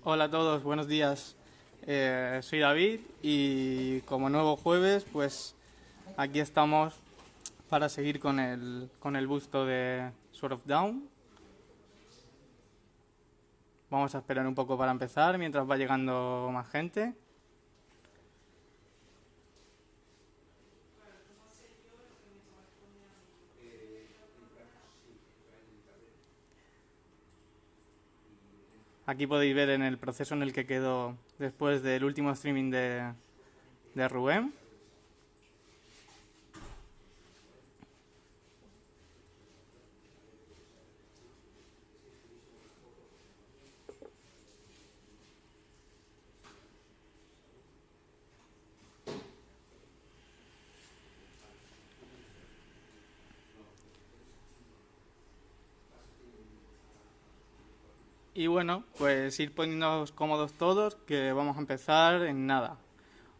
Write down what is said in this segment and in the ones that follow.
Hola a todos, buenos días. Soy David y como nuevo jueves, pues aquí estamos para seguir con el busto de Sword of Dawn. Vamos a esperar un poco para empezar mientras va llegando más gente. Aquí podéis ver en el proceso en el que quedó después del último streaming de Rubén. Y bueno, pues ir poniéndonos cómodos todos, que vamos a empezar en nada.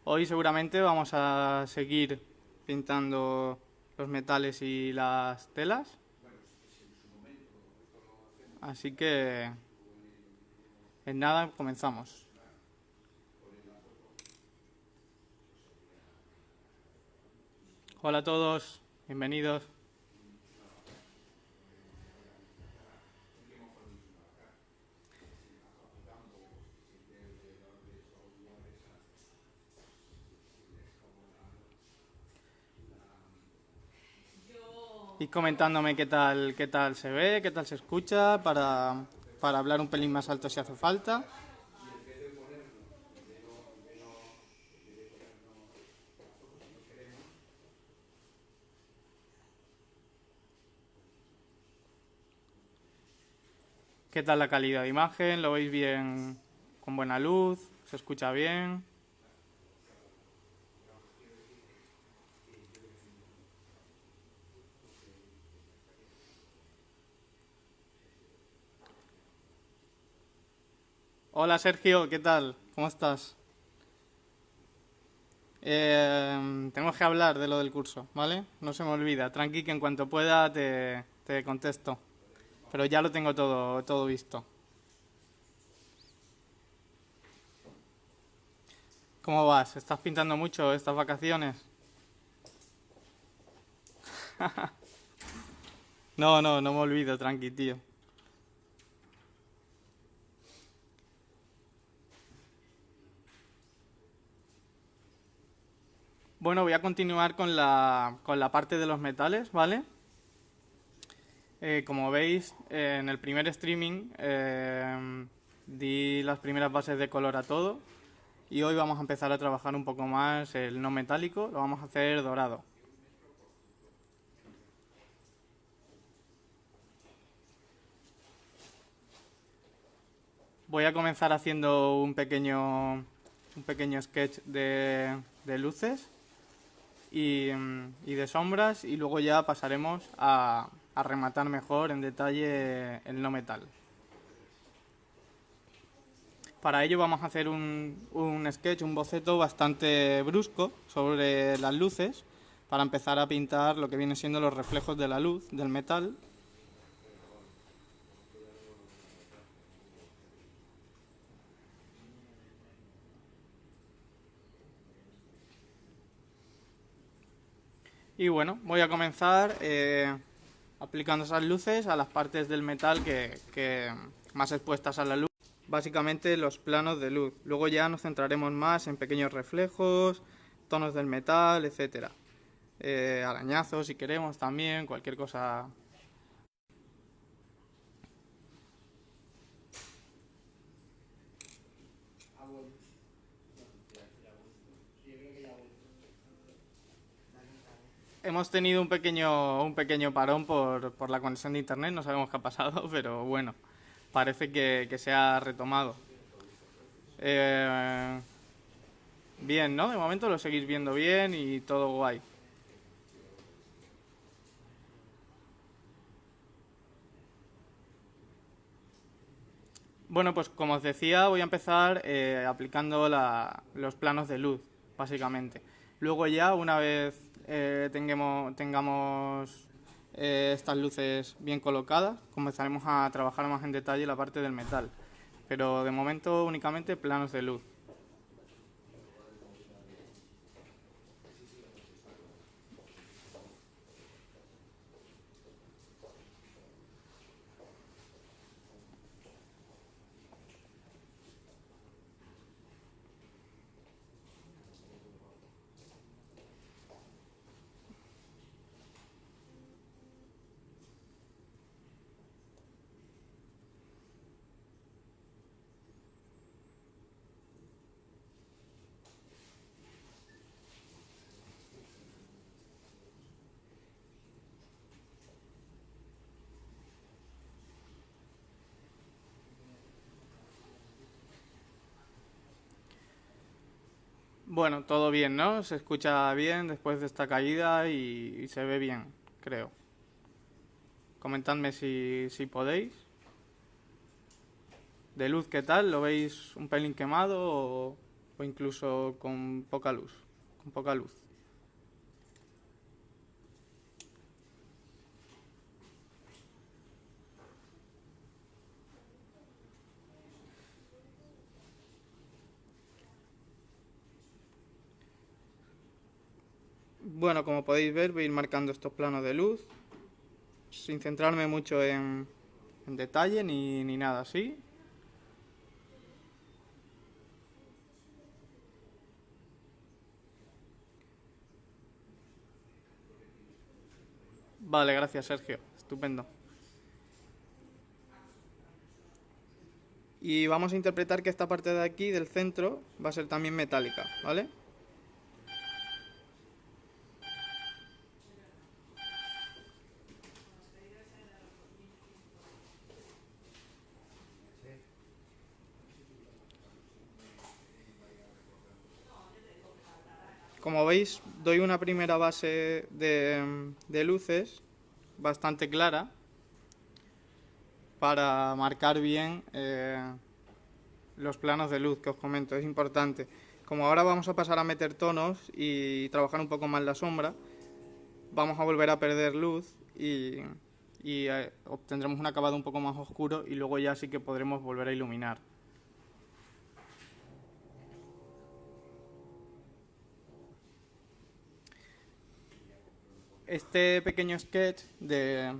Hoy seguramente vamos a seguir pintando los metales y las telas, así que en nada comenzamos. Hola a todos, bienvenidos. Y comentándome qué tal se ve, qué tal se escucha, para hablar un pelín más alto si hace falta. ¿Qué tal la calidad de imagen? ¿Lo veis bien con buena luz? ¿Se escucha bien? Hola Sergio, ¿qué tal? ¿Cómo estás? Tenemos que hablar de lo del curso, ¿vale? No se me olvida. Tranqui que en cuanto pueda te contesto. Pero ya lo tengo todo visto. ¿Cómo vas? ¿Estás pintando mucho estas vacaciones? No me olvido, tranqui, tío. Bueno, voy a continuar con la parte de los metales, ¿vale? Como veis, en el primer streaming di las primeras bases de color a todo y hoy vamos a empezar a trabajar un poco más el no metálico, lo vamos a hacer dorado. Voy a comenzar haciendo un pequeño sketch de luces y de sombras y luego ya pasaremos a rematar mejor en detalle el no metal. Para ello vamos a hacer un sketch, un boceto bastante brusco sobre las luces para empezar a pintar lo que viene siendo los reflejos de la luz, del metal. Y bueno, voy a comenzar aplicando esas luces a las partes del metal que más expuestas a la luz. Básicamente los planos de luz. Luego ya nos centraremos más en pequeños reflejos, tonos del metal, etcétera. Arañazos si queremos también, cualquier cosa. Hemos tenido un pequeño parón por la conexión de internet, no sabemos qué ha pasado, pero bueno, parece que se ha retomado. Eh, Bien, ¿no? De momento lo seguís viendo bien y todo guay. Bueno, pues como os decía, voy a empezar aplicando los planos de luz, básicamente. Luego ya, una vez tengamos estas luces bien colocadas, comenzaremos a trabajar más en detalle la parte del metal. pero de momento únicamente planos de luz. Bueno, todo bien, ¿no? Se escucha bien después de esta caída y se ve bien, creo. Comentadme si podéis. De luz, ¿qué tal? ¿Lo veis un pelín quemado o incluso con poca luz? Con poca luz. Bueno, como podéis ver, voy a ir marcando estos planos de luz sin centrarme mucho en detalle ni nada así. Vale, gracias Sergio, estupendo. Y vamos a interpretar que esta parte de aquí, del centro, va a ser también metálica, ¿vale? Como veis, doy una primera base de luces bastante clara para marcar bien los planos de luz que os comento, es importante. Como ahora vamos a pasar a meter tonos y trabajar un poco más la sombra, vamos a volver a perder luz y obtendremos un acabado un poco más oscuro y luego ya sí que podremos volver a iluminar. Este pequeño sketch de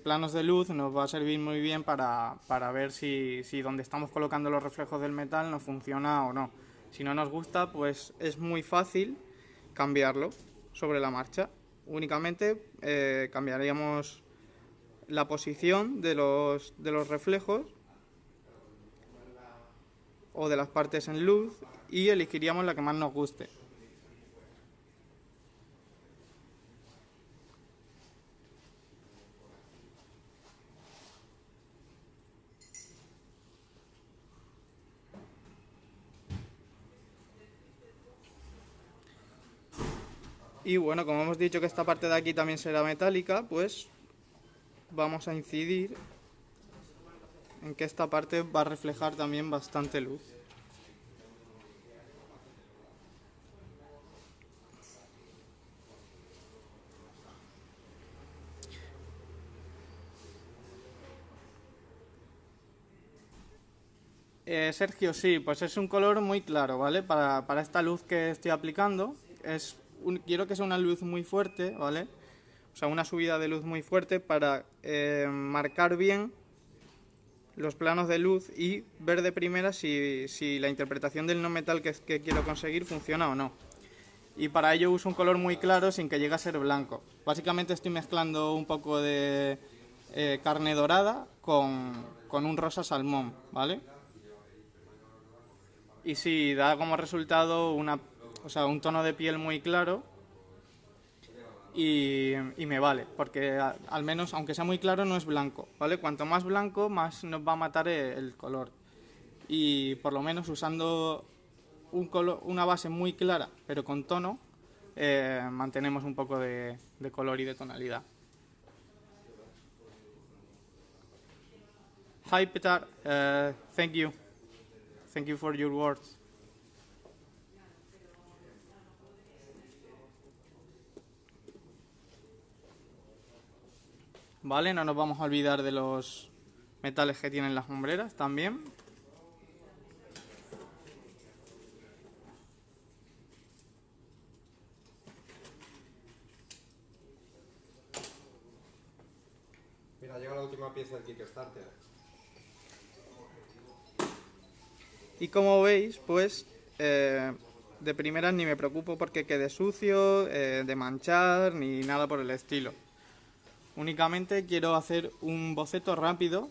planos de luz nos va a servir muy bien para ver si donde estamos colocando los reflejos del metal nos funciona o no. Si no nos gusta, pues es muy fácil cambiarlo sobre la marcha. Únicamente cambiaríamos la posición de los reflejos o de las partes en luz y elegiríamos la que más nos guste. Y bueno, como hemos dicho que esta parte de aquí también será metálica, pues vamos a incidir en que esta parte va a reflejar también bastante luz. Sergio, sí, pues es un color muy claro, ¿vale? Para esta luz que estoy aplicando, quiero que sea una luz muy fuerte, ¿vale? O sea, una subida de luz muy fuerte para marcar bien los planos de luz y ver de primera si la interpretación del no metal que quiero conseguir funciona o no. Y para ello uso un color muy claro sin que llegue a ser blanco. Básicamente estoy mezclando un poco de carne dorada con un rosa salmón, ¿vale? Y sí, da como resultado un tono de piel muy claro y me vale, porque al menos, aunque sea muy claro, no es blanco, ¿vale? Cuanto más blanco, más nos va a matar el color. Y por lo menos usando una base muy clara, pero con tono, mantenemos un poco de color y de tonalidad. Hi Petar, thank you. Thank you for your words. Vale, no nos vamos a olvidar de los metales que tienen las hombreras también. Ha llegado la última pieza del Kickstarter. Y como veis, pues de primeras ni me preocupo porque quede sucio, de manchar, ni nada por el estilo. Únicamente quiero hacer un boceto rápido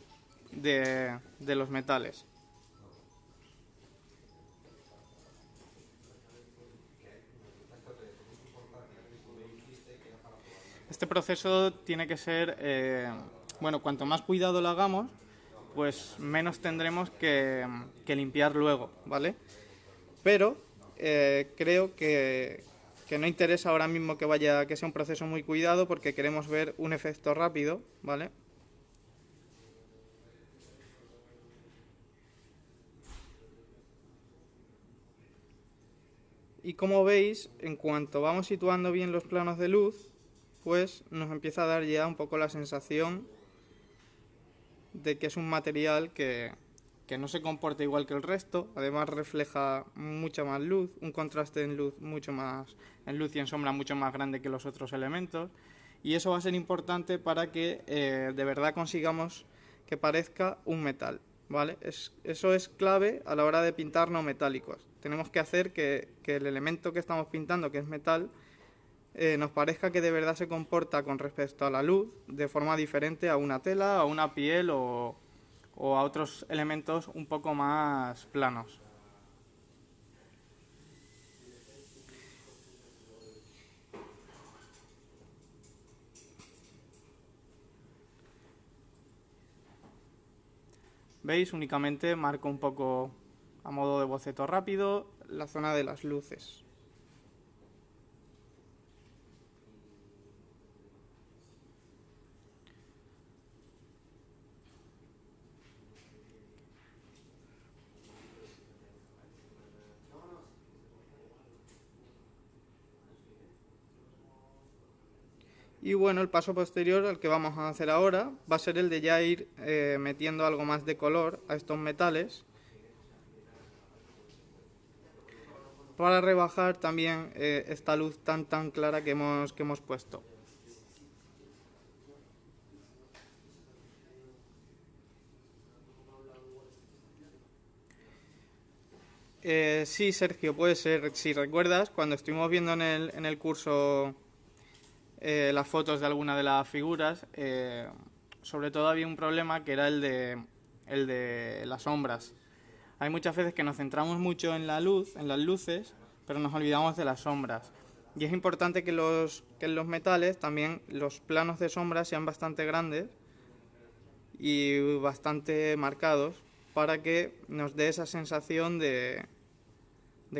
de los metales. Este proceso tiene que ser, bueno, cuanto más cuidado lo hagamos, pues menos tendremos que limpiar luego, ¿vale? Pero creo que no interesa ahora mismo que sea un proceso muy cuidado porque queremos ver un efecto rápido, ¿vale? Y como veis, en cuanto vamos situando bien los planos de luz, pues nos empieza a dar ya un poco la sensación de que es un material que no se comporta igual que el resto, además refleja mucha más luz, un contraste en luz en luz y en sombra mucho más grande que los otros elementos, y eso va a ser importante para que de verdad consigamos que parezca un metal, ¿vale? Eso es clave a la hora de pintar no metálicos. Tenemos que hacer que el elemento que estamos pintando, que es metal, nos parezca que de verdad se comporta con respecto a la luz de forma diferente a una tela, a una piel o a otros elementos un poco más planos. ¿Veis? Únicamente marco un poco a modo de boceto rápido la zona de las luces. Y bueno, el paso posterior al que vamos a hacer ahora va a ser el de ya ir metiendo algo más de color a estos metales para rebajar también esta luz tan clara que hemos puesto. Sí, Sergio, puede ser. Si recuerdas, cuando estuvimos viendo en el curso las fotos de alguna de las figuras, sobre todo había un problema que era el de las sombras. Hay muchas veces que nos centramos mucho en la luz, en las luces, pero nos olvidamos de las sombras. Y es importante que en los metales también los planos de sombra sean bastante grandes y bastante marcados para que nos dé esa sensación de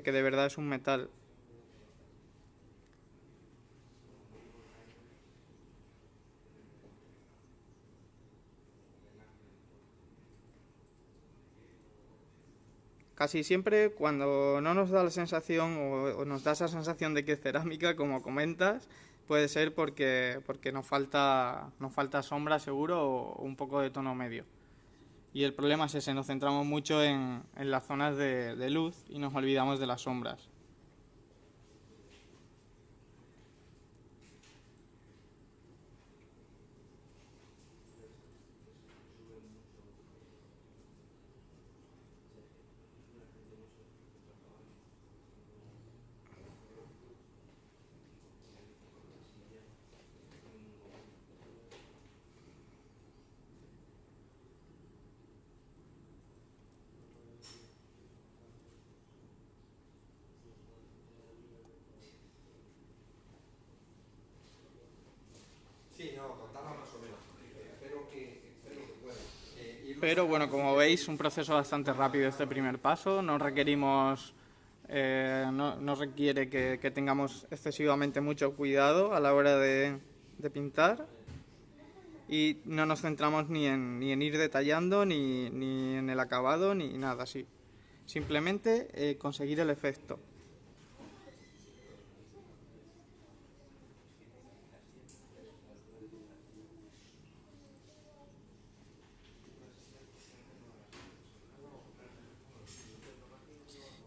que de verdad es un metal. Casi siempre cuando no nos da la sensación o nos da esa sensación de que es cerámica, como comentas, puede ser porque nos falta sombra seguro o un poco de tono medio. Y el problema es ese, nos centramos mucho en las zonas de luz y nos olvidamos de las sombras. Sí, no, contaba más o menos. Espero que pueda. Pero bueno, como veis, un proceso bastante rápido este primer paso. No requerimos, no requiere que tengamos excesivamente mucho cuidado a la hora de pintar. Y no nos centramos ni en ir detallando, ni en el acabado, ni nada así. Simplemente conseguir el efecto.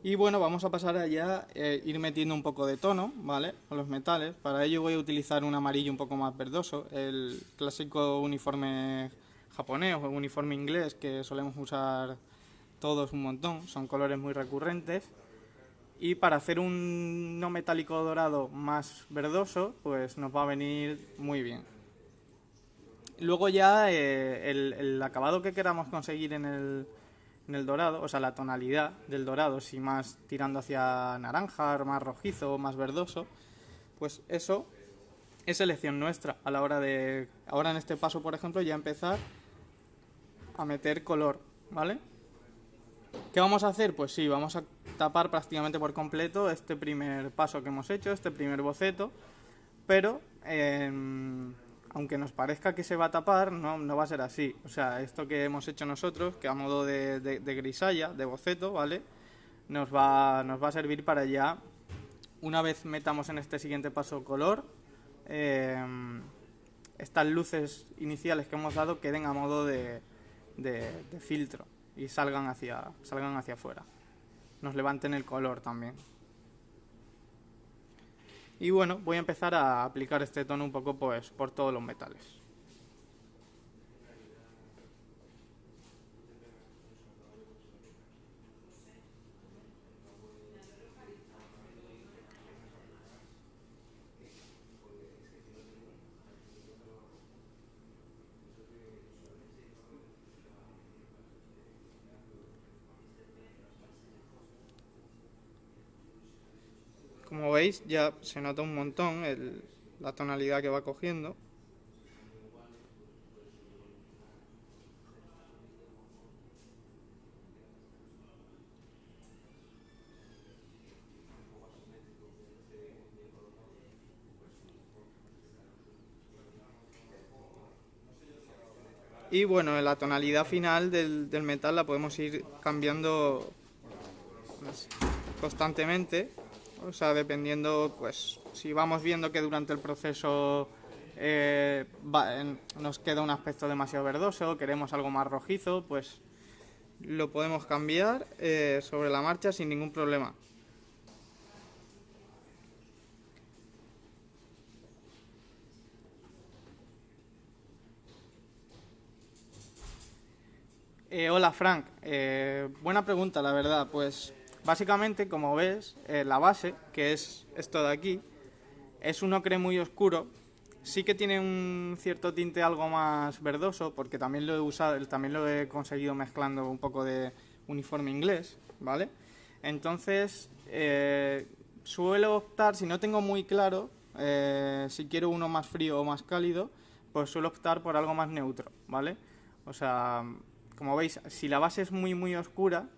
Y bueno, vamos a pasar allá, ir metiendo un poco de tono, ¿vale? A los metales. Para ello voy a utilizar un amarillo un poco más verdoso, el clásico uniforme japonés o uniforme inglés que solemos usar todos un montón. Son colores muy recurrentes. Y para hacer un no metálico dorado más verdoso, pues nos va a venir muy bien. Luego ya el acabado que queramos conseguir en el dorado, o sea, la tonalidad del dorado, si más tirando hacia naranja, más rojizo, más verdoso, pues eso es elección nuestra a la hora de, ahora en este paso, por ejemplo, ya empezar a meter color, ¿vale? ¿Qué vamos a hacer? Pues sí, vamos a tapar prácticamente por completo este primer paso que hemos hecho, este primer boceto, pero aunque nos parezca que se va a tapar, no va a ser así. O sea, esto que hemos hecho nosotros, que a modo de grisalla, de boceto, ¿vale? Nos va a servir para ya, una vez metamos en este siguiente paso color, estas luces iniciales que hemos dado queden a modo de filtro y salgan hacia afuera. Nos levanten el color también. Y bueno, voy a empezar a aplicar este tono un poco pues por todos los metales. Como veis ya se nota un montón la tonalidad que va cogiendo. Y bueno, la tonalidad final del metal la podemos ir cambiando pues, constantemente. O sea, dependiendo, pues, si vamos viendo que durante el proceso nos queda un aspecto demasiado verdoso, queremos algo más rojizo, pues lo podemos cambiar sobre la marcha sin ningún problema. Hola Frank, buena pregunta la verdad. Pues básicamente, como ves, la base, que es esto de aquí, es un ocre muy oscuro. Sí que tiene un cierto tinte algo más verdoso, porque también lo he usado, también lo he conseguido mezclando un poco de uniforme inglés, ¿vale? Entonces, suelo optar, si no tengo muy claro, si quiero uno más frío o más cálido, pues suelo optar por algo más neutro, ¿vale? O sea, como veis, si la base es muy oscura,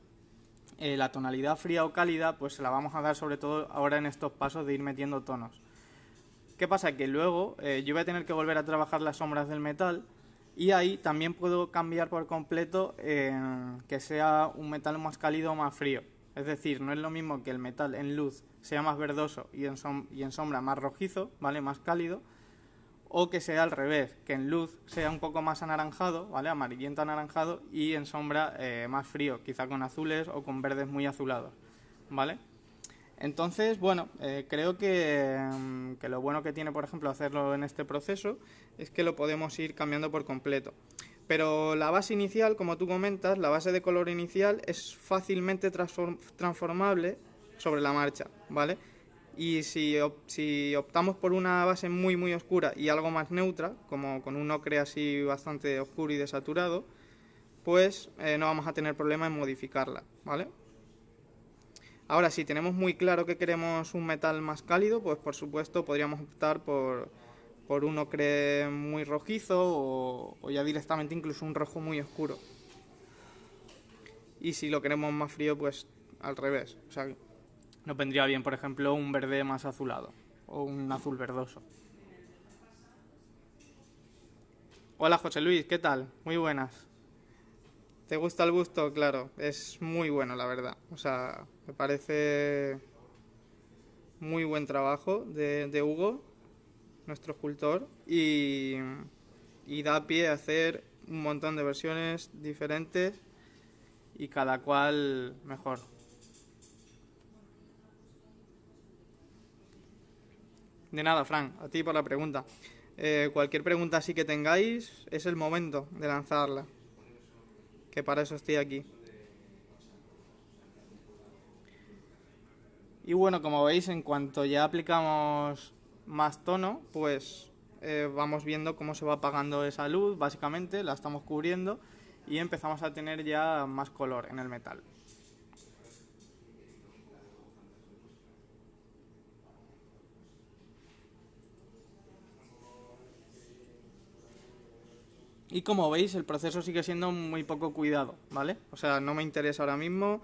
la tonalidad fría o cálida, pues se la vamos a dar sobre todo ahora en estos pasos de ir metiendo tonos. ¿Qué pasa? Que luego yo voy a tener que volver a trabajar las sombras del metal y ahí también puedo cambiar por completo que sea un metal más cálido o más frío. Es decir, no es lo mismo que el metal en luz sea más verdoso y en sombra más rojizo, ¿vale? Más cálido, o que sea al revés, que en luz sea un poco más anaranjado, ¿vale? Amarillento anaranjado y en sombra más frío, quizá con azules o con verdes muy azulados, ¿vale? Entonces, bueno, creo que lo bueno que tiene, por ejemplo, hacerlo en este proceso es que lo podemos ir cambiando por completo. Pero la base inicial, como tú comentas, la base de color inicial es fácilmente transformable sobre la marcha, ¿vale? Y si optamos por una base muy oscura y algo más neutra, como con un ocre así bastante oscuro y desaturado, pues no vamos a tener problema en modificarla, ¿vale? Ahora, si tenemos muy claro que queremos un metal más cálido, pues por supuesto podríamos optar por un ocre muy rojizo o ya directamente incluso un rojo muy oscuro. Y si lo queremos más frío, pues al revés. O sea, nos vendría bien, por ejemplo, un verde más azulado o un azul verdoso. Hola José Luis, ¿qué tal? Muy buenas. ¿Te gusta el busto? Claro, es muy bueno, la verdad. O sea, me parece muy buen trabajo de Hugo, nuestro escultor, y da pie a hacer un montón de versiones diferentes y cada cual mejor. De nada, Fran, a ti por la pregunta. Cualquier pregunta así que tengáis, es el momento de lanzarla, que para eso estoy aquí. Y bueno, como veis, en cuanto ya aplicamos más tono, pues vamos viendo cómo se va apagando esa luz, básicamente, la estamos cubriendo y empezamos a tener ya más color en el metal. Y como veis, el proceso sigue siendo muy poco cuidado, ¿vale? O sea, no me interesa ahora mismo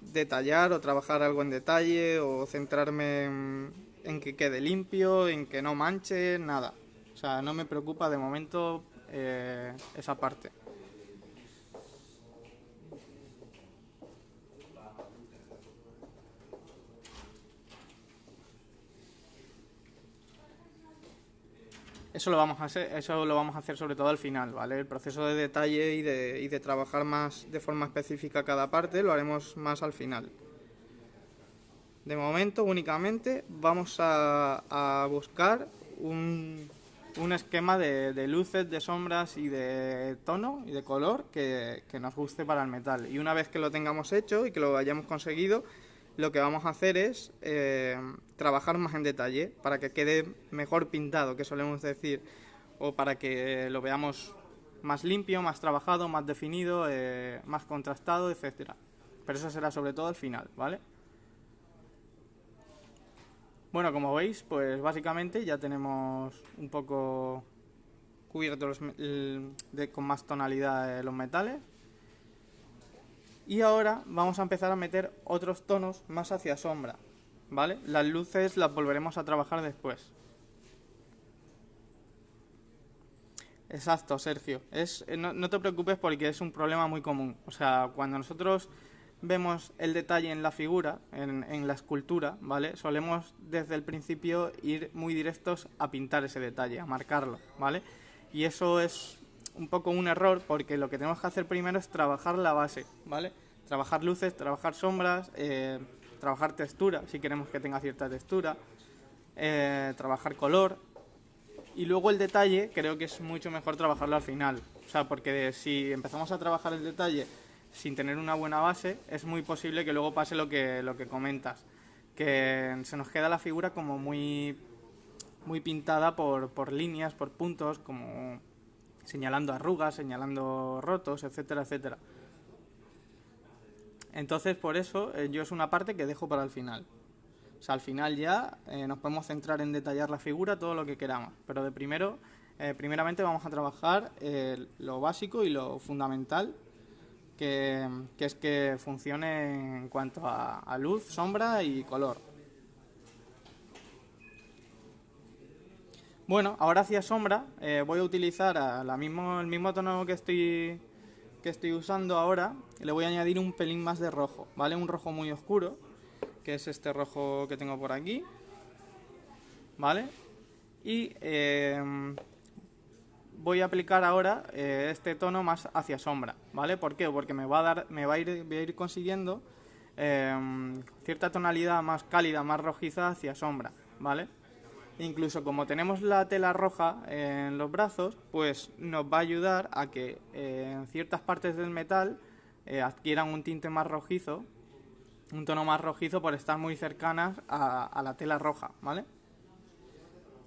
detallar o trabajar algo en detalle o centrarme en que quede limpio, en que no manche, nada. O sea, no me preocupa de momento esa parte. Eso lo vamos a hacer sobre todo al final, ¿vale? El proceso de detalle y de trabajar más de forma específica cada parte lo haremos más al final. De momento únicamente vamos a buscar un esquema de luces, de sombras y de tono y de color que nos guste para el metal. Y una vez que lo tengamos hecho y que lo hayamos conseguido, lo que vamos a hacer es trabajar más en detalle para que quede mejor pintado, que solemos decir, o para que lo veamos más limpio, más trabajado, más definido, más contrastado, etcétera. Pero eso será sobre todo al final, ¿vale? Bueno, como veis, pues básicamente ya tenemos un poco cubiertos con más tonalidad los metales. Y ahora vamos a empezar a meter otros tonos más hacia sombra, ¿vale? Las luces las volveremos a trabajar después. Exacto, Sergio. No te preocupes porque es un problema muy común. O sea, cuando nosotros vemos el detalle en la figura, en la escultura, ¿vale? Solemos desde el principio ir muy directos a pintar ese detalle, a marcarlo, ¿vale? Y eso es un poco un error porque lo que tenemos que hacer primero es trabajar la base, ¿vale? Trabajar luces, trabajar sombras, trabajar textura, si queremos que tenga cierta textura, trabajar color. Y luego el detalle creo que es mucho mejor trabajarlo al final. O sea, porque si empezamos a trabajar el detalle sin tener una buena base, es muy posible que luego pase lo que comentas. Que se nos queda la figura como muy pintada por líneas, por puntos, como señalando arrugas, señalando rotos, etcétera, etcétera. Entonces, por eso, yo es una parte que dejo para el final. O sea, al final ya nos podemos centrar en detallar la figura, todo lo que queramos. Pero de primeramente vamos a trabajar lo básico y lo fundamental, que es que funcione en cuanto a luz, sombra y color. Bueno, ahora hacia sombra voy a utilizar el mismo tono que estoy usando ahora. Le voy a añadir un pelín más de rojo, ¿vale? Un rojo muy oscuro, que es este rojo que tengo por aquí, ¿vale? Y voy a aplicar ahora este tono más hacia sombra, ¿vale? ¿Por qué? Porque voy a ir consiguiendo cierta tonalidad más cálida, más rojiza hacia sombra, ¿vale? Incluso como tenemos la tela roja en los brazos, pues nos va a ayudar a que en ciertas partes del metal adquieran un tinte más rojizo, un tono más rojizo por estar muy cercanas a la tela roja, ¿vale?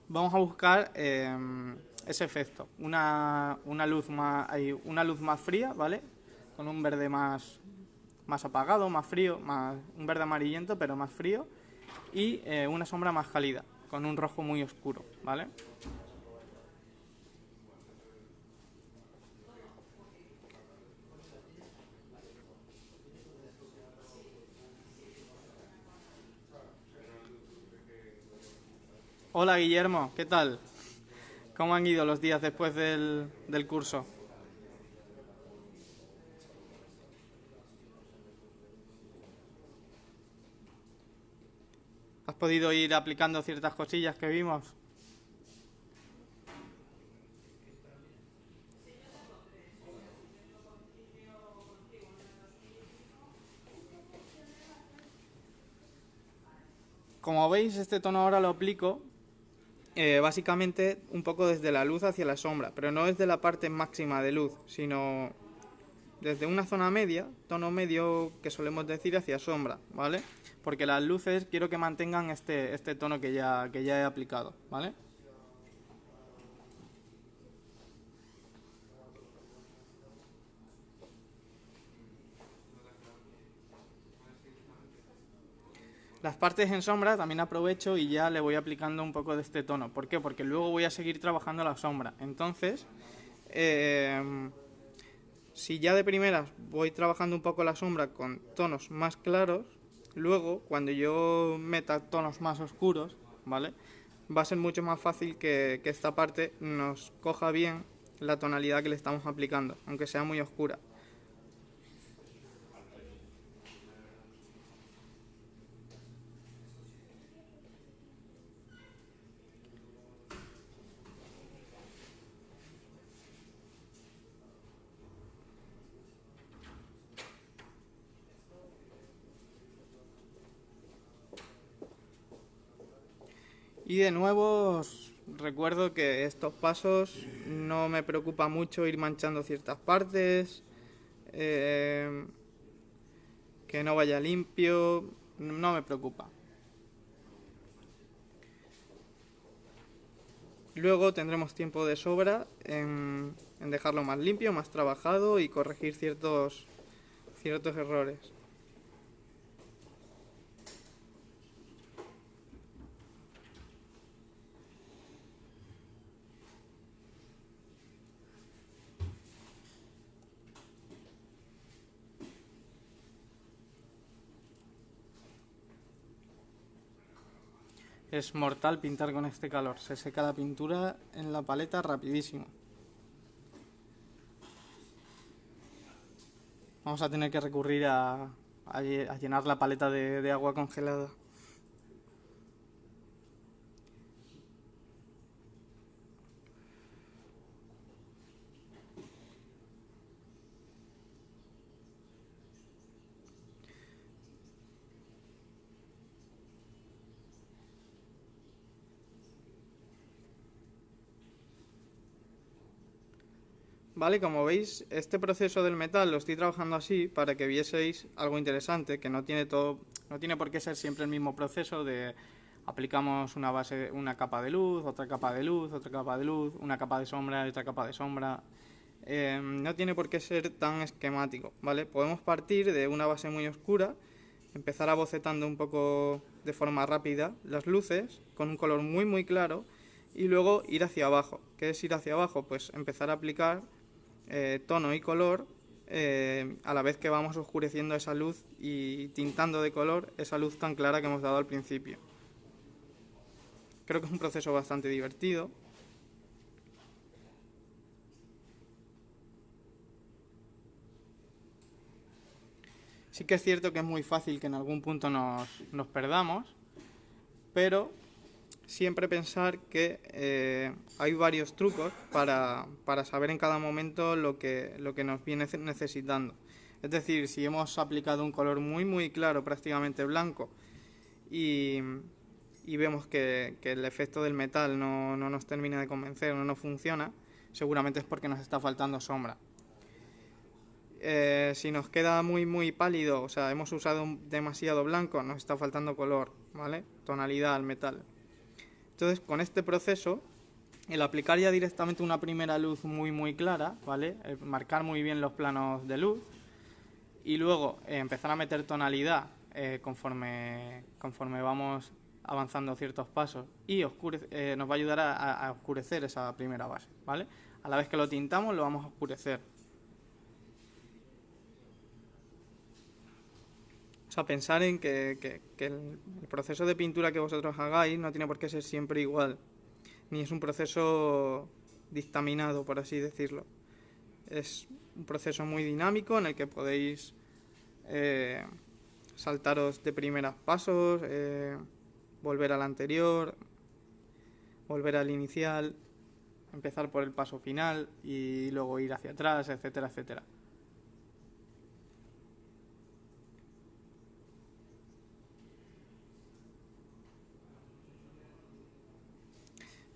Vamos a buscar ese efecto, una luz más fría, ¿vale? Con un verde más apagado, más frío, un verde amarillento pero más frío, y una sombra más cálida, con un rojo muy oscuro, ¿vale? Hola Guillermo, ¿qué tal? ¿Cómo han ido los días después del curso? ¿Has podido ir aplicando ciertas cosillas que vimos? Como veis, este tono ahora lo aplico básicamente un poco desde la luz hacia la sombra, pero no desde la parte máxima de luz, sino desde una zona media, tono medio que solemos decir, hacia sombra, ¿vale? Porque las luces quiero que mantengan este tono que ya he aplicado, ¿vale? Las partes en sombra también aprovecho y ya le voy aplicando un poco de este tono. ¿Por qué? Porque luego voy a seguir trabajando la sombra. Entonces, si ya de primeras voy trabajando un poco la sombra con tonos más claros, luego cuando yo meta tonos más oscuros, ¿vale? Va a ser mucho más fácil que esta parte nos coja bien la tonalidad que le estamos aplicando, aunque sea muy oscura. Y de nuevo os recuerdo que estos pasos no me preocupa mucho ir manchando ciertas partes, que no vaya limpio, no me preocupa. Luego tendremos tiempo de sobra en dejarlo más limpio, más trabajado y corregir ciertos errores. Es mortal pintar con este calor, se seca la pintura en la paleta rapidísimo. Vamos a tener que recurrir a llenar la paleta de agua congelada. Vale, como veis, este proceso del metal lo estoy trabajando así para que vieseis algo interesante, que no tiene por qué ser siempre el mismo proceso de aplicamos una base, una capa de luz, otra capa de luz, otra capa de luz, una capa de sombra y otra capa de sombra. No tiene por qué ser tan esquemático, ¿vale? Podemos partir de una base muy oscura, empezar a bocetando un poco de forma rápida las luces con un color muy muy claro y luego ir hacia abajo. ¿Qué es ir hacia abajo? Pues empezar a aplicar tono y color a la vez que vamos oscureciendo esa luz y tintando de color esa luz tan clara que hemos dado al principio. Creo que es un proceso bastante divertido. Sí que es cierto que es muy fácil que en algún punto nos perdamos, pero siempre pensar que hay varios trucos para saber en cada momento lo que nos viene necesitando. Es decir, si hemos aplicado un color muy muy claro, prácticamente blanco, y vemos que el efecto del metal no nos termina de convencer, no nos funciona, seguramente es porque nos está faltando sombra. Si nos queda muy muy pálido, o sea, hemos usado demasiado blanco, nos está faltando color, ¿vale? Tonalidad al metal. Entonces, con este proceso, el aplicar ya directamente una primera luz muy muy clara, ¿vale? Marcar muy bien los planos de luz y luego empezar a meter tonalidad conforme vamos avanzando ciertos pasos y nos va a ayudar a oscurecer esa primera base, ¿vale? A la vez que lo tintamos lo vamos a oscurecer. O sea, pensar en que el proceso de pintura que vosotros hagáis no tiene por qué ser siempre igual, ni es un proceso dictaminado, por así decirlo. Es un proceso muy dinámico en el que podéis saltaros de primeros pasos, volver al anterior, volver al inicial, empezar por el paso final y luego ir hacia atrás, etcétera, etcétera.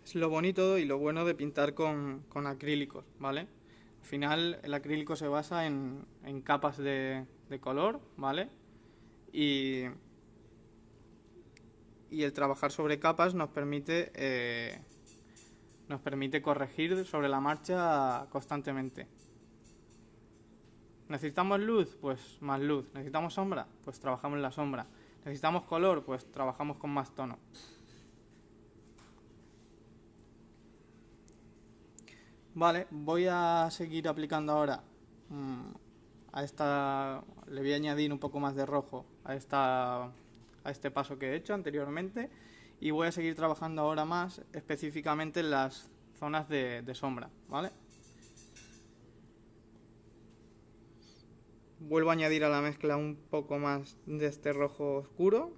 Es lo bonito y lo bueno de pintar con acrílicos, ¿vale? Al final el acrílico se basa en capas de color, ¿vale? Y el trabajar sobre capas nos permite corregir sobre la marcha constantemente. ¿Necesitamos luz? Pues más luz. ¿Necesitamos sombra? Pues trabajamos en la sombra. ¿Necesitamos color? Pues trabajamos con más tono. Vale, voy a seguir aplicando ahora a esta, le voy a añadir un poco más de rojo a este paso que he hecho anteriormente y voy a seguir trabajando ahora más específicamente en las zonas de sombra, ¿vale? Vuelvo a añadir a la mezcla un poco más de este rojo oscuro.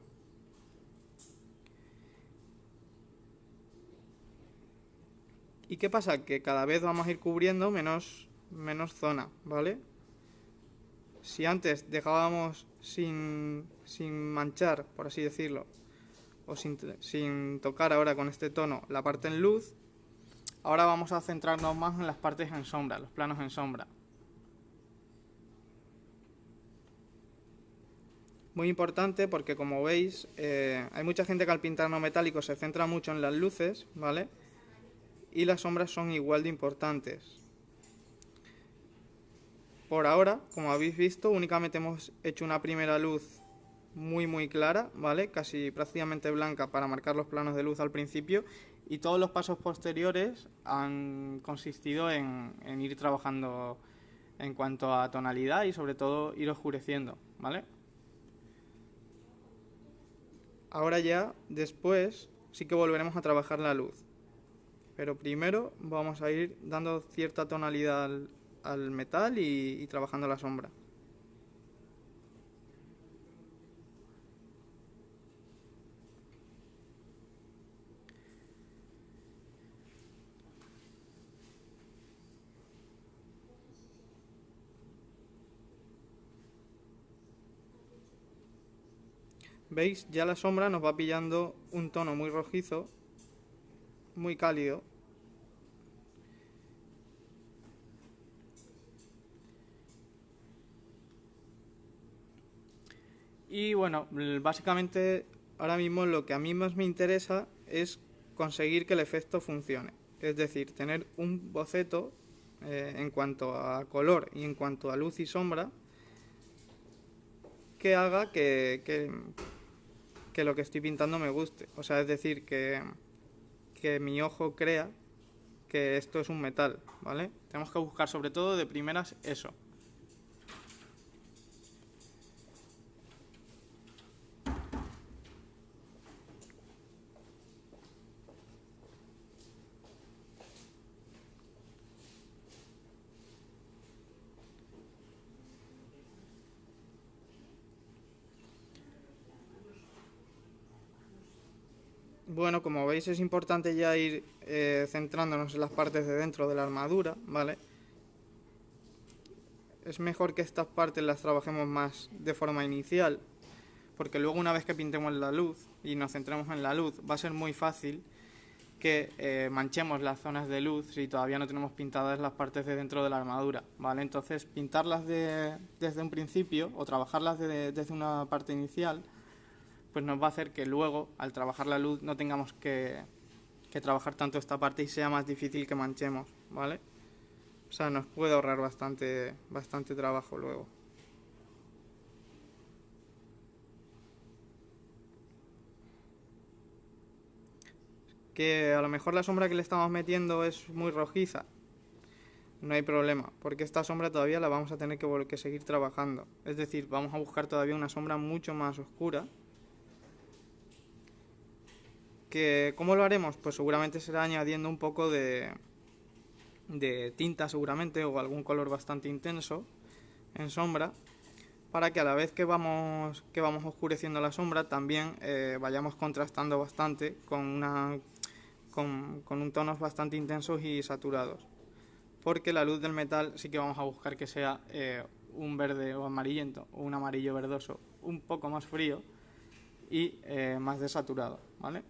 ¿Y qué pasa? Que cada vez vamos a ir cubriendo menos zona, ¿vale? Si antes dejábamos sin manchar, por así decirlo, o sin tocar ahora con este tono la parte en luz, ahora vamos a centrarnos más en las partes en sombra, los planos en sombra. Muy importante porque, como veis, hay mucha gente que al pintar no metálico se centra mucho en las luces, ¿vale? Y las sombras son igual de importantes. Por ahora, como habéis visto, únicamente hemos hecho una primera luz muy clara, ¿vale? Casi prácticamente blanca para marcar los planos de luz al principio, y todos los pasos posteriores han consistido en ir trabajando en cuanto a tonalidad y sobre todo ir oscureciendo, ¿vale? Ahora ya, después, sí que volveremos a trabajar la luz. Pero primero vamos a ir dando cierta tonalidad al metal y trabajando la sombra. ¿Veis? Ya la sombra nos va pillando un tono muy rojizo, muy cálido. Y bueno, básicamente ahora mismo lo que a mí más me interesa es conseguir que el efecto funcione. Es decir, tener un boceto en cuanto a color y en cuanto a luz y sombra que haga que lo que estoy pintando me guste. O sea, es decir, que mi ojo crea que esto es un metal, ¿vale? Tenemos que buscar sobre todo de primeras eso. Bueno, como veis es importante ya ir centrándonos en las partes de dentro de la armadura, ¿vale? Es mejor que estas partes las trabajemos más de forma inicial, porque luego una vez que pintemos la luz y nos centremos en la luz, va a ser muy fácil que manchemos las zonas de luz si todavía no tenemos pintadas las partes de dentro de la armadura, ¿vale? Entonces pintarlas desde un principio o trabajarlas desde una parte inicial pues nos va a hacer que luego, al trabajar la luz, no tengamos que trabajar tanto esta parte y sea más difícil que manchemos, ¿vale? O sea, nos puede ahorrar bastante trabajo luego. Que a lo mejor la sombra que le estamos metiendo es muy rojiza. No hay problema, porque esta sombra todavía la vamos a tener que seguir trabajando. Es decir, vamos a buscar todavía una sombra mucho más oscura. Que, ¿cómo lo haremos? Pues seguramente será añadiendo un poco de tinta seguramente o algún color bastante intenso en sombra para que a la vez que vamos oscureciendo la sombra también vayamos contrastando bastante con un tonos bastante intensos y saturados, porque la luz del metal sí que vamos a buscar que sea un verde o amarillento o un amarillo verdoso un poco más frío y más desaturado, ¿vale?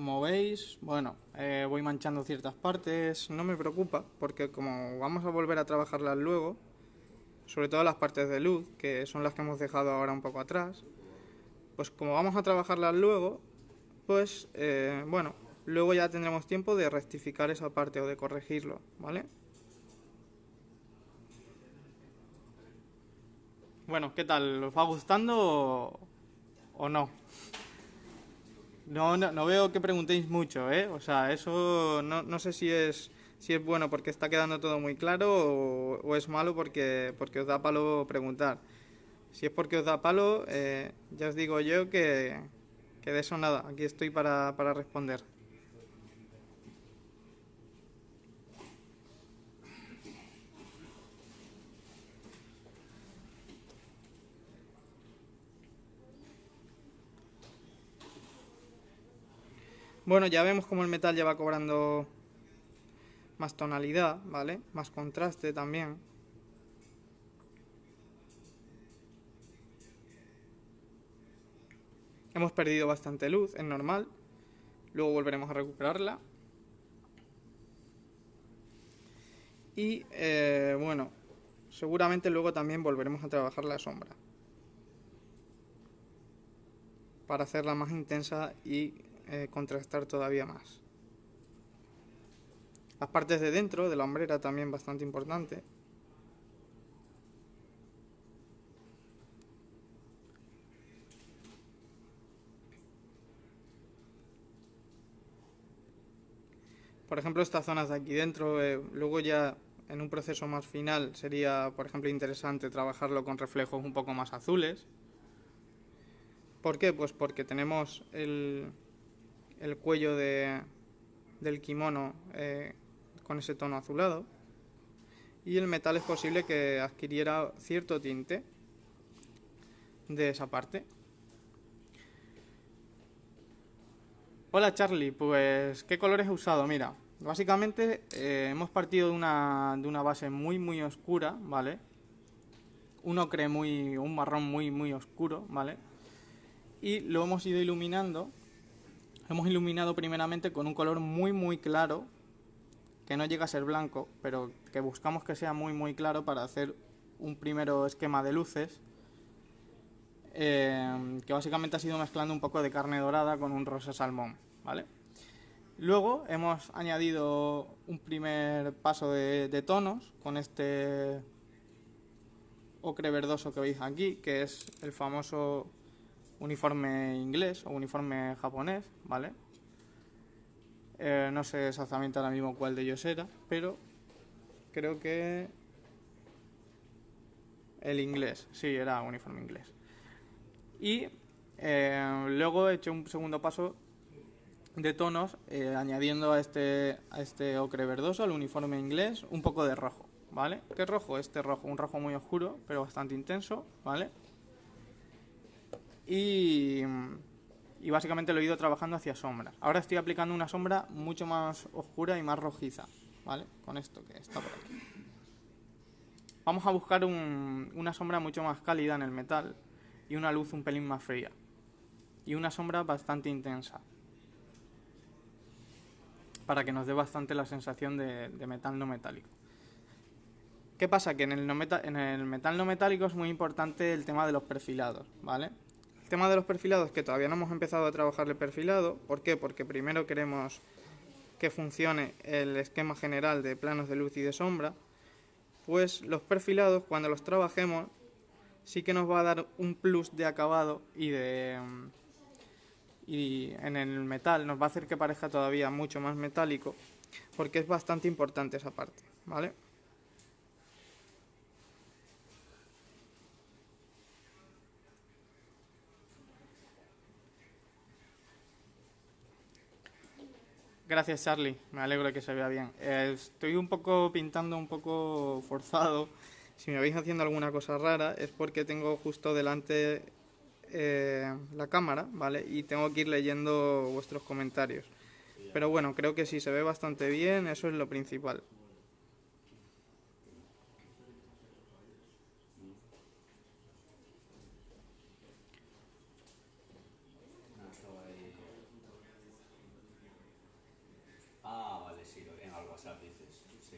Como veis, bueno, voy manchando ciertas partes, no me preocupa, porque como vamos a volver a trabajarlas luego, sobre todo las partes de luz, que son las que hemos dejado ahora un poco atrás, pues como vamos a trabajarlas luego, pues bueno, luego ya tendremos tiempo de rectificar esa parte o de corregirlo, ¿vale? Bueno, ¿qué tal? ¿Os va gustando o no? No veo que preguntéis mucho, ¿eh? O sea, eso no sé si es bueno porque está quedando todo muy claro o es malo porque os da palo preguntar. Si es porque os da palo, ya os digo yo que de eso nada, aquí estoy para responder. Bueno, ya vemos como el metal ya va cobrando más tonalidad, ¿vale? Más contraste también. Hemos perdido bastante luz, es normal. Luego volveremos a recuperarla. Y bueno, seguramente luego también volveremos a trabajar la sombra para hacerla más intensa y contrastar todavía más. Las partes de dentro de la hombrera también bastante importante. Por ejemplo, estas zonas de aquí dentro, luego ya en un proceso más final sería, por ejemplo, interesante trabajarlo con reflejos un poco más azules. ¿Por qué? Pues porque tenemos el cuello del kimono con ese tono azulado y el metal es posible que adquiriera cierto tinte de esa parte. Hola Charlie, pues ¿qué colores he usado? Mira, básicamente hemos partido de una base muy oscura, ¿vale? Un ocre un marrón muy oscuro, ¿vale? Y lo hemos ido iluminando. Hemos iluminado primeramente con un color muy claro, que no llega a ser blanco, pero que buscamos que sea muy claro para hacer un primero esquema de luces, que básicamente ha sido mezclando un poco de carne dorada con un rosa salmón, ¿vale? Luego hemos añadido un primer paso de tonos con este ocre verdoso que veis aquí, que es el famoso uniforme inglés o uniforme japonés, ¿vale? No sé exactamente ahora mismo cuál de ellos era, pero creo que el inglés, sí, era uniforme inglés. Y luego he hecho un segundo paso de tonos, añadiendo a este ocre verdoso, al uniforme inglés, un poco de rojo, ¿vale? ¿Qué rojo? Este rojo, un rojo muy oscuro, pero bastante intenso, ¿vale? Y básicamente lo he ido trabajando hacia sombras. Ahora estoy aplicando una sombra mucho más oscura y más rojiza, ¿vale? Con esto que está por aquí. Vamos a buscar una sombra mucho más cálida en el metal y una luz un pelín más fría. Y una sombra bastante intensa, para que nos dé bastante la sensación de metal no metálico. ¿Qué pasa? Que en el metal no metálico es muy importante el tema de los perfilados, ¿vale? El tema de los perfilados, que todavía no hemos empezado a trabajar el perfilado. ¿Por qué? Porque primero queremos que funcione el esquema general de planos de luz y de sombra. Pues los perfilados, cuando los trabajemos, sí que nos va a dar un plus de acabado y en el metal nos va a hacer que parezca todavía mucho más metálico, porque es bastante importante esa parte, ¿vale? Gracias Charlie, me alegro de que se vea bien. Estoy un poco pintando un poco forzado. Si me veis haciendo alguna cosa rara es porque tengo justo delante la cámara, ¿vale? Y tengo que ir leyendo vuestros comentarios. Pero bueno, creo que sí se ve bastante bien, eso es lo principal. WhatsApp, dices. Sí.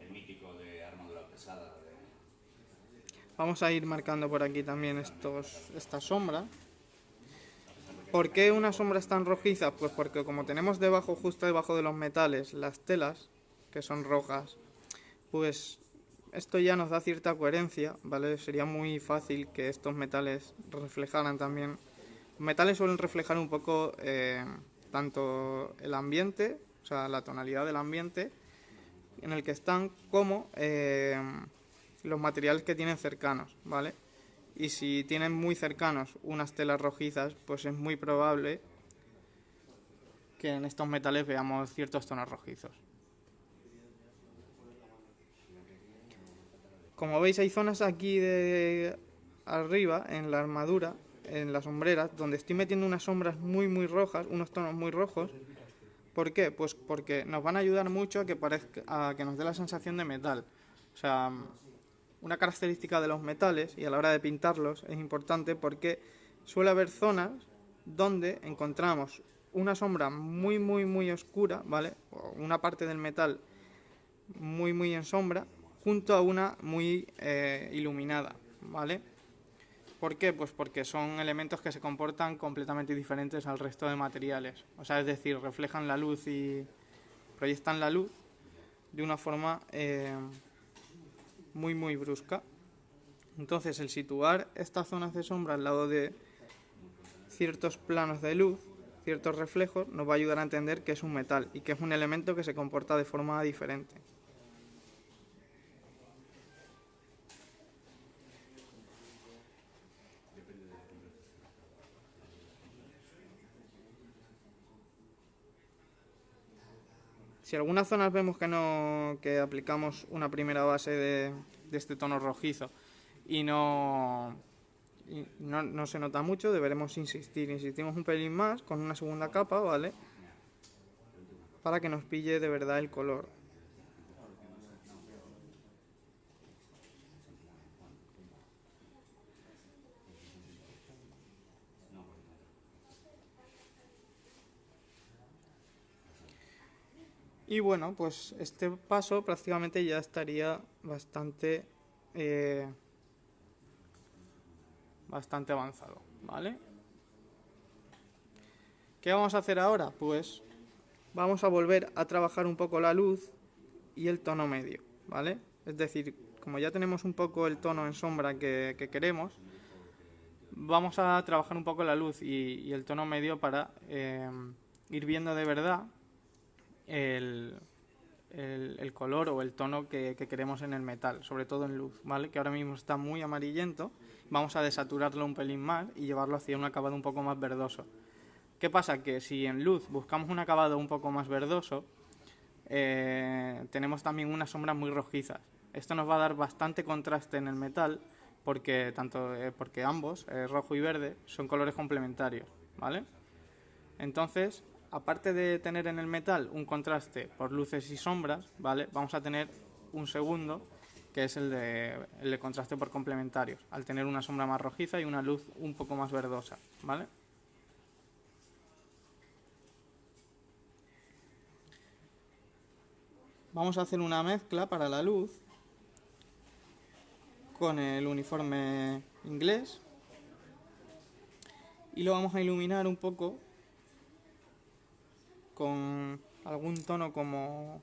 El mítico de armadura pesada. Vamos a ir marcando por aquí también estas sombras. ¿Por qué unas sombras tan rojizas? Pues porque como tenemos debajo, justo debajo de los metales, las telas, que son rojas, pues esto ya nos da cierta coherencia, ¿vale? Sería muy fácil que estos metales reflejaran también. Los metales suelen reflejar un poco tanto el ambiente, o sea, la tonalidad del ambiente en el que están, como los materiales que tienen cercanos, ¿vale? Y si tienen muy cercanos unas telas rojizas, pues es muy probable que en estos metales veamos ciertos tonos rojizos. Como veis, hay zonas aquí de arriba, en la armadura, en las sombreras, donde estoy metiendo unas sombras muy rojas, unos tonos muy rojos. ¿Por qué? Pues porque nos van a ayudar mucho a que nos dé la sensación de metal. O sea, una característica de los metales, y a la hora de pintarlos es importante porque suele haber zonas donde encontramos una sombra muy oscura, ¿vale? O una parte del metal muy en sombra, junto a una muy iluminada, ¿vale? ¿Por qué? Pues porque son elementos que se comportan completamente diferentes al resto de materiales. O sea, es decir, reflejan la luz y proyectan la luz de una forma muy brusca. Entonces, el situar estas zonas de sombra al lado de ciertos planos de luz, ciertos reflejos, nos va a ayudar a entender que es un metal y que es un elemento que se comporta de forma diferente. Si en algunas zonas vemos que aplicamos una primera base de este tono rojizo y no se nota mucho, deberemos insistir. Insistimos un pelín más con una segunda capa, ¿vale? Para que nos pille de verdad el color. Y bueno, pues este paso prácticamente ya estaría bastante avanzado, ¿vale? ¿Qué vamos a hacer ahora? Pues vamos a volver a trabajar un poco la luz y el tono medio, ¿vale? Es decir, como ya tenemos un poco el tono en sombra que queremos, vamos a trabajar un poco la luz y el tono medio para ir viendo de verdad el color o el tono que queremos en el metal, sobre todo en luz, ¿vale? Que ahora mismo está muy amarillento. Vamos a desaturarlo un pelín más y llevarlo hacia un acabado un poco más verdoso. ¿Qué pasa? Que si en luz buscamos un acabado un poco más verdoso, tenemos también unas sombras muy rojizas. Esto nos va a dar bastante contraste en el metal porque ambos, rojo y verde, son colores complementarios, ¿vale? Entonces, aparte de tener en el metal un contraste por luces y sombras, ¿vale? Vamos a tener un segundo, que es el de contraste por complementarios, al tener una sombra más rojiza y una luz un poco más verdosa, ¿vale? Vamos a hacer una mezcla para la luz con el uniforme inglés y lo vamos a iluminar un poco con algún tono como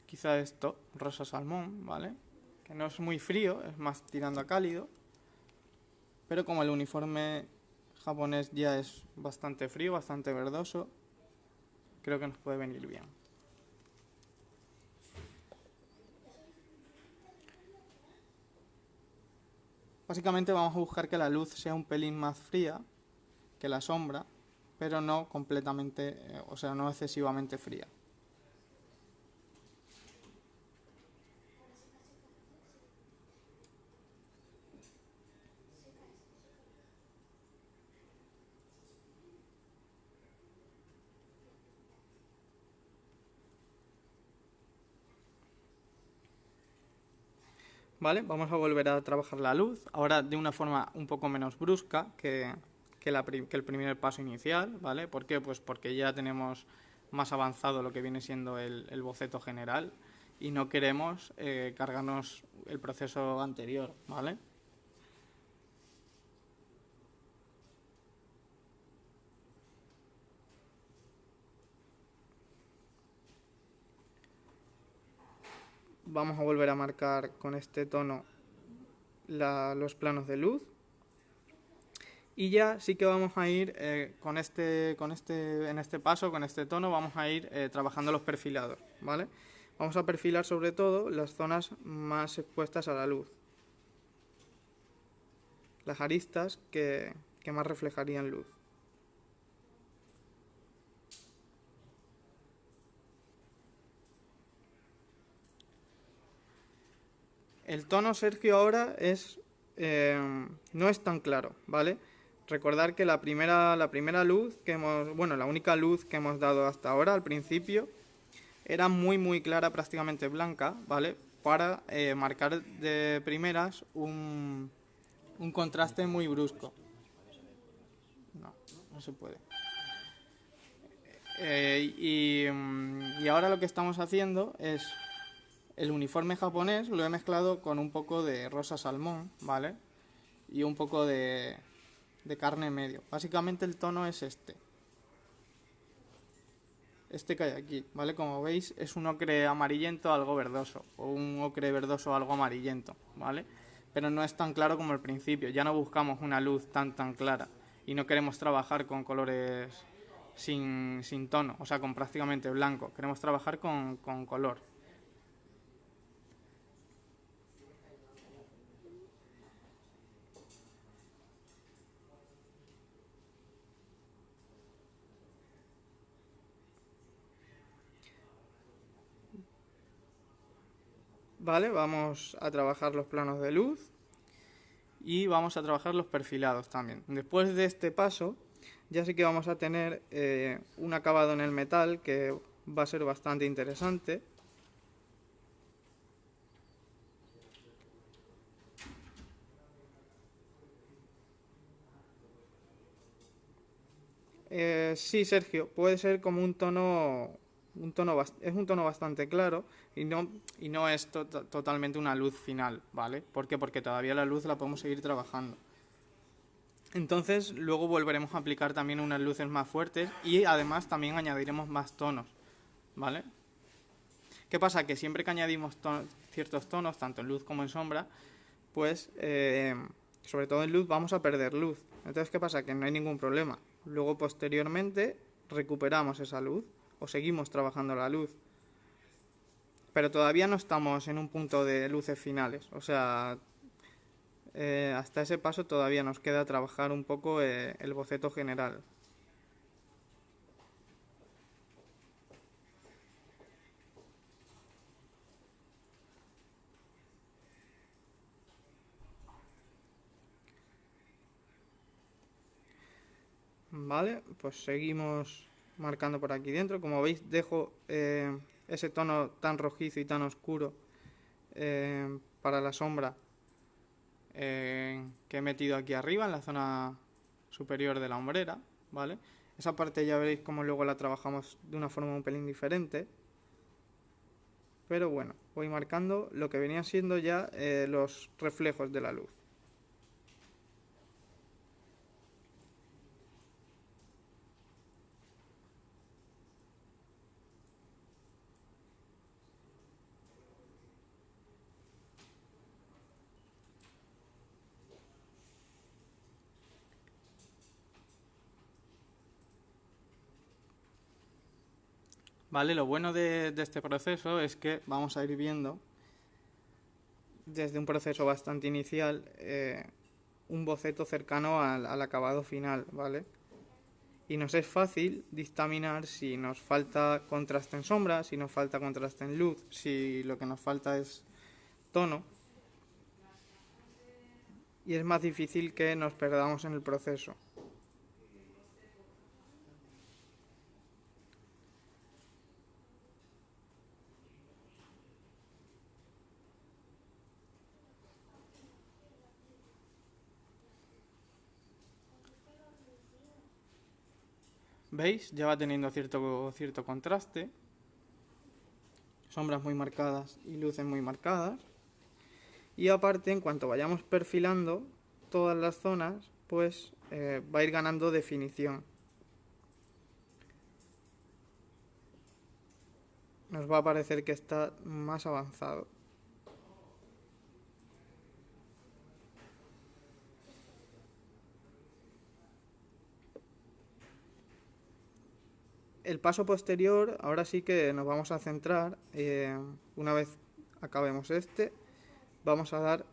quizá esto, rosa salmón, ¿vale? Que no es muy frío, es más tirando a cálido, pero como el uniforme japonés ya es bastante frío, bastante verdoso, creo que nos puede venir bien. Básicamente vamos a buscar que la luz sea un pelín más fría que la sombra, pero no completamente, o sea, no excesivamente fría. ¿Vale? Vamos a volver a trabajar la luz, ahora de una forma un poco menos brusca que el primer paso inicial, ¿vale? ¿Por qué? Pues porque ya tenemos más avanzado lo que viene siendo el boceto general y no queremos cargarnos el proceso anterior, ¿vale? Vamos a volver a marcar con este tono los planos de luz. Y ya sí que vamos a ir en este paso, con este tono, vamos a ir trabajando los perfilados, ¿vale? Vamos a perfilar sobre todo las zonas más expuestas a la luz. Las aristas que más reflejarían luz. El tono Sergio ahora no es tan claro, ¿vale? Recordar que la primera luz la única luz que hemos dado hasta ahora, al principio, era muy clara, prácticamente blanca, ¿vale? Para marcar de primeras un contraste muy brusco. No se puede. Y ahora lo que estamos haciendo es el uniforme japonés, lo he mezclado con un poco de rosa salmón, ¿vale? Y un poco de carne medio. Básicamente el tono es este que hay aquí, ¿vale? Como veis es un ocre amarillento algo verdoso, o un ocre verdoso algo amarillento, ¿vale? Pero no es tan claro como al principio, ya no buscamos una luz tan clara y no queremos trabajar con colores sin tono, o sea, con prácticamente blanco, queremos trabajar con color. Vale, vamos a trabajar los planos de luz y vamos a trabajar los perfilados también. Después de este paso ya sí que vamos a tener un acabado en el metal que va a ser bastante interesante. Sí, Sergio, puede ser como un tono es un tono bastante claro y no es totalmente una luz final, ¿vale? ¿Por qué? Porque todavía la luz la podemos seguir trabajando. Entonces luego volveremos a aplicar también unas luces más fuertes y además también añadiremos más tonos, ¿vale? ¿Qué pasa? Que siempre que añadimos ciertos tonos, tanto en luz como en sombra, pues sobre todo en luz vamos a perder luz. Entonces, ¿qué pasa? Que no hay ningún problema. Luego posteriormente recuperamos esa luz o seguimos trabajando la luz. Pero todavía no estamos en un punto de luces finales. O sea, hasta ese paso todavía nos queda trabajar un poco el boceto general. Vale, pues seguimos marcando por aquí dentro. Como veis, dejo ese tono tan rojizo y tan oscuro para la sombra que he metido aquí arriba, en la zona superior de la hombrera, ¿vale? Esa parte ya veréis cómo luego la trabajamos de una forma un pelín diferente. Pero bueno, voy marcando lo que venían siendo ya los reflejos de la luz. Vale, lo bueno de este proceso es que vamos a ir viendo desde un proceso bastante inicial un boceto cercano al acabado final, ¿vale? Y nos es fácil dictaminar si nos falta contraste en sombra, si nos falta contraste en luz, si lo que nos falta es tono. Y es más difícil que nos perdamos en el proceso. ¿Veis? Ya va teniendo cierto contraste. Sombras muy marcadas y luces muy marcadas. Y aparte, en cuanto vayamos perfilando todas las zonas, pues va a ir ganando definición. Nos va a parecer que está más avanzado. El paso posterior, ahora sí que nos vamos a centrar, una vez acabemos este, vamos a dar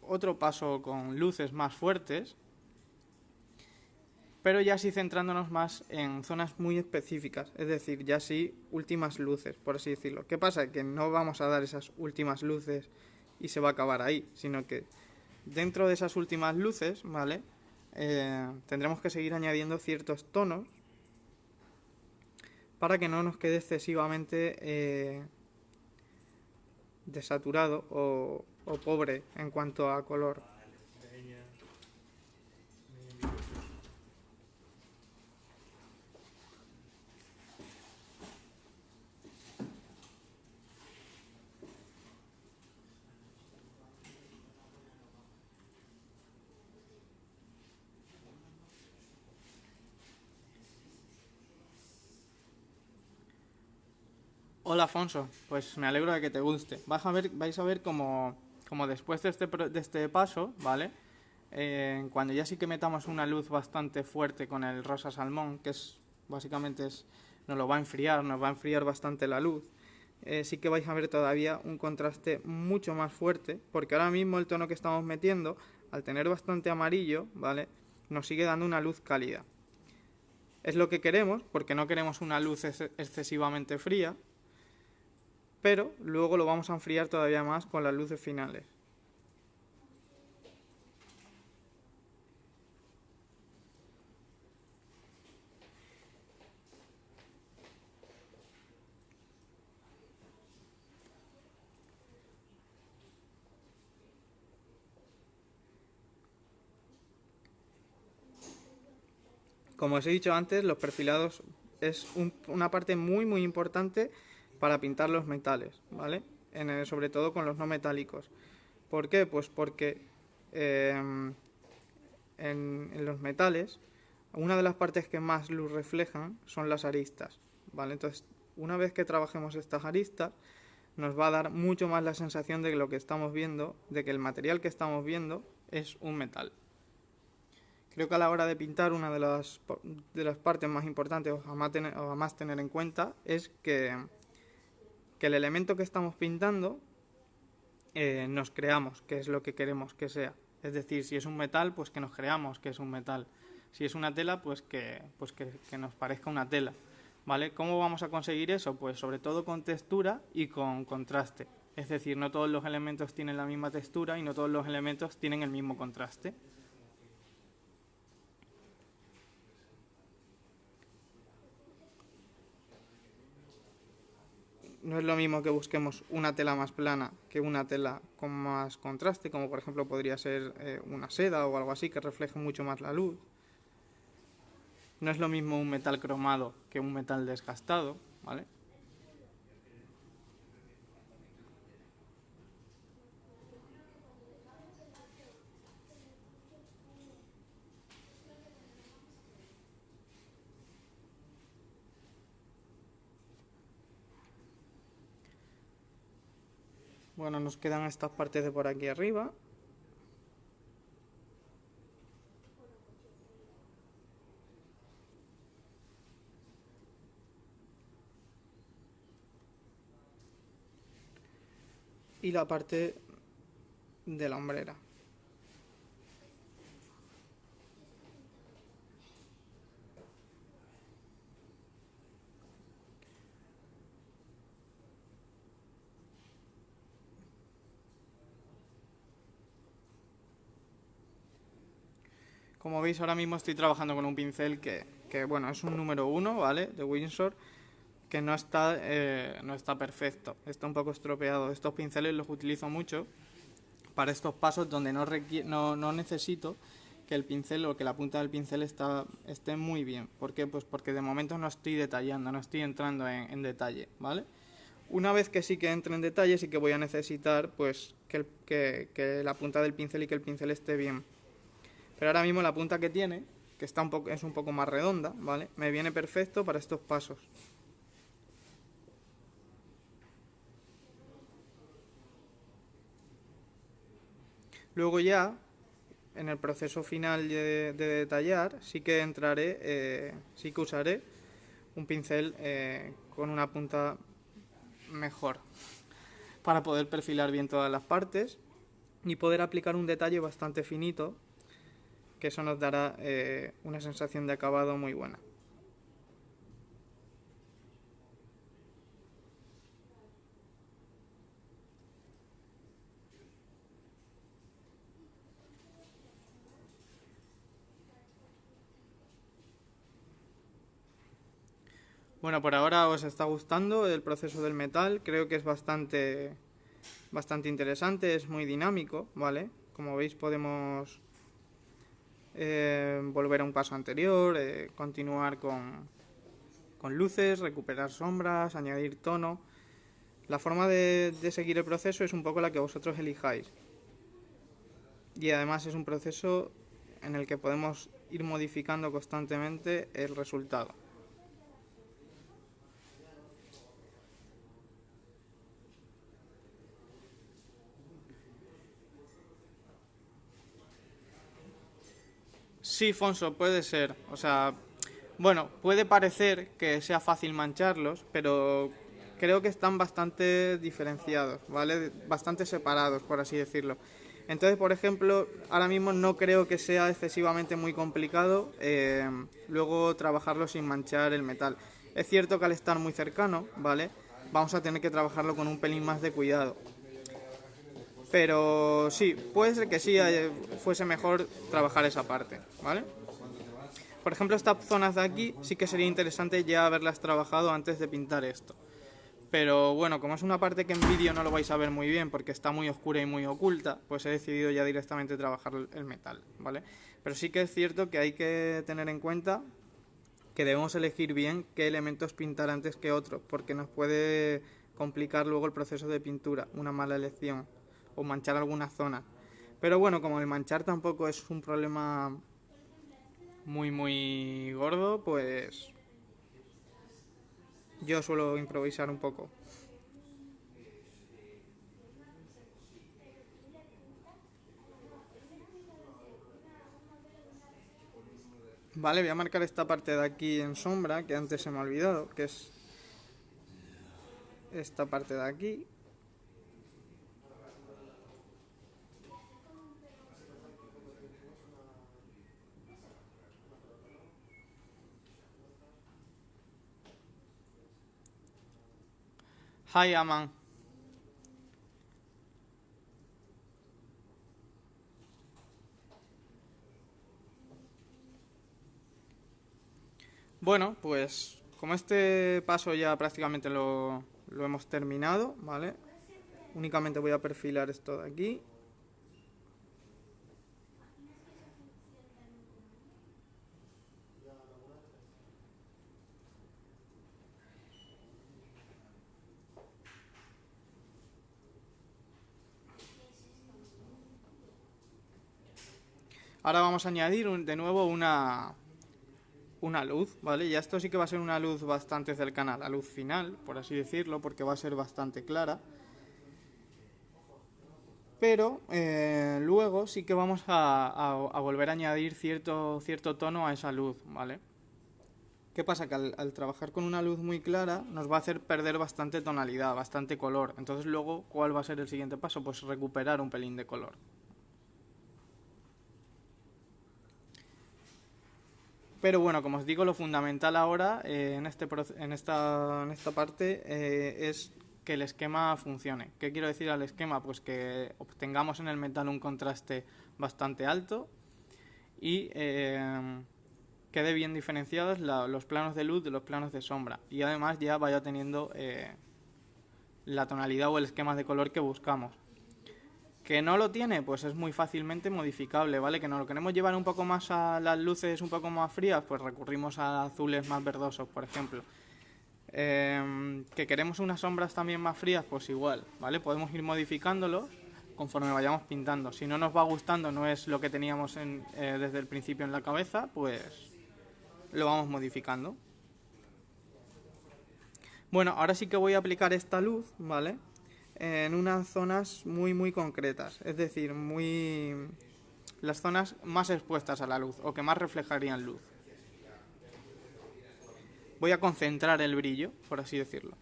otro paso con luces más fuertes, pero ya sí centrándonos más en zonas muy específicas, es decir, ya sí últimas luces, por así decirlo. ¿Qué pasa? Que no vamos a dar esas últimas luces y se va a acabar ahí, sino que dentro de esas últimas luces, ¿vale? Tendremos que seguir añadiendo ciertos tonos para que no nos quede excesivamente desaturado o pobre en cuanto a color. Hola Afonso, pues me alegro de que te guste. Vais a ver como después de este paso, ¿vale? Cuando ya sí que metamos una luz bastante fuerte con el rosa salmón, que es básicamente nos va a enfriar bastante la luz. Sí que vais a ver todavía un contraste mucho más fuerte, porque ahora mismo el tono que estamos metiendo, al tener bastante amarillo, ¿vale? Nos sigue dando una luz cálida. Es lo que queremos, porque no queremos una luz excesivamente fría, pero luego lo vamos a enfriar todavía más con las luces finales. Como os he dicho antes, los perfilados es una parte muy importante para pintar los metales, ¿vale? Sobre todo con los no metálicos. ¿Por qué? Pues porque en los metales, una de las partes que más luz reflejan son las aristas, ¿vale? Entonces, una vez que trabajemos estas aristas, nos va a dar mucho más la sensación de que lo que estamos viendo, de que el material que estamos viendo es un metal. Creo que a la hora de pintar una de las partes más importantes o a más tener en cuenta es que el elemento que estamos pintando nos creamos qué es lo que queremos que sea. Es decir, si es un metal, pues que nos creamos que es un metal. Si es una tela, pues que nos parezca una tela. ¿Vale? ¿Cómo vamos a conseguir eso? Pues sobre todo con textura y con contraste. Es decir, no todos los elementos tienen la misma textura y no todos los elementos tienen el mismo contraste. No es lo mismo que busquemos una tela más plana que una tela con más contraste, como por ejemplo podría ser una seda o algo así que refleje mucho más la luz. No es lo mismo un metal cromado que un metal desgastado, ¿vale? Bueno, nos quedan estas partes de por aquí arriba. Y la parte de la hombrera. Como veis, ahora mismo estoy trabajando con un pincel que bueno, es un número 1, ¿vale? De Winsor, que no está perfecto, está un poco estropeado. Estos pinceles los utilizo mucho para estos pasos donde no necesito que el pincel o que la punta del pincel esté muy bien. ¿Por qué? Pues porque de momento no estoy detallando, no estoy entrando en detalle, ¿vale? Una vez que sí que entre en detalle, sí que voy a necesitar pues que la punta del pincel y que el pincel esté bien. Pero ahora mismo la punta que tiene, que es un poco más redonda, ¿vale? Me viene perfecto para estos pasos. Luego ya, en el proceso final de detallar, sí que sí que usaré un pincel con una punta mejor para poder perfilar bien todas las partes y poder aplicar un detalle bastante finito, que eso nos dará una sensación de acabado muy buena. Bueno, por ahora os está gustando el proceso del metal, creo que es bastante interesante, es muy dinámico, ¿vale? Como veis podemos volver a un paso anterior, continuar con luces, recuperar sombras, añadir tono. La forma de seguir el proceso es un poco la que vosotros elijáis. Y además es un proceso en el que podemos ir modificando constantemente el resultado. Sí, Fonso, puede ser. O sea, bueno, puede parecer que sea fácil mancharlos, pero creo que están bastante diferenciados, ¿vale? Bastante separados, por así decirlo. Entonces, por ejemplo, ahora mismo no creo que sea excesivamente muy complicado luego trabajarlo sin manchar el metal. Es cierto que al estar muy cercano, ¿vale? Vamos a tener que trabajarlo con un pelín más de cuidado. Pero sí, puede ser que sí fuese mejor trabajar esa parte, ¿vale? Por ejemplo, estas zonas de aquí sí que sería interesante ya haberlas trabajado antes de pintar esto. Pero bueno, como es una parte que en vídeo no lo vais a ver muy bien porque está muy oscura y muy oculta, pues he decidido ya directamente trabajar el metal, ¿vale? Pero sí que es cierto que hay que tener en cuenta que debemos elegir bien qué elementos pintar antes que otros, porque nos puede complicar luego el proceso de pintura, una mala elección, o manchar alguna zona. Pero bueno, como el manchar tampoco es un problema muy gordo, pues yo suelo improvisar un poco. Vale, voy a marcar esta parte de aquí en sombra, que antes se me ha olvidado, que es esta parte de aquí. Hi, Aman. Bueno, pues como este paso ya prácticamente lo hemos terminado, ¿vale? Únicamente voy a perfilar esto de aquí. Ahora vamos a añadir de nuevo una luz, ¿vale? Ya esto sí que va a ser una luz bastante cercana a la luz final, por así decirlo, porque va a ser bastante clara. Pero luego sí que vamos a volver a añadir cierto tono a esa luz, ¿vale? ¿Qué pasa? Que al trabajar con una luz muy clara nos va a hacer perder bastante tonalidad, bastante color. Entonces luego, ¿cuál va a ser el siguiente paso? Pues recuperar un pelín de color. Pero bueno, como os digo, lo fundamental ahora en esta parte es que el esquema funcione. ¿Qué quiero decir al esquema? Pues que obtengamos en el metal un contraste bastante alto y quede bien diferenciados los planos de luz de los planos de sombra. Y además ya vaya teniendo la tonalidad o el esquema de color que buscamos. ¿Que no lo tiene? Pues es muy fácilmente modificable, ¿vale? Que nos lo queremos llevar un poco más a las luces un poco más frías, pues recurrimos a azules más verdosos, por ejemplo. Que queremos unas sombras también más frías, pues igual, ¿vale? Podemos ir modificándolos conforme vayamos pintando. Si no nos va gustando, no es lo que teníamos desde el principio en la cabeza, pues lo vamos modificando. Bueno, ahora sí que voy a aplicar esta luz, ¿vale? En unas zonas muy concretas, es decir, las zonas más expuestas a la luz o que más reflejarían luz. Voy a concentrar el brillo, por así decirlo.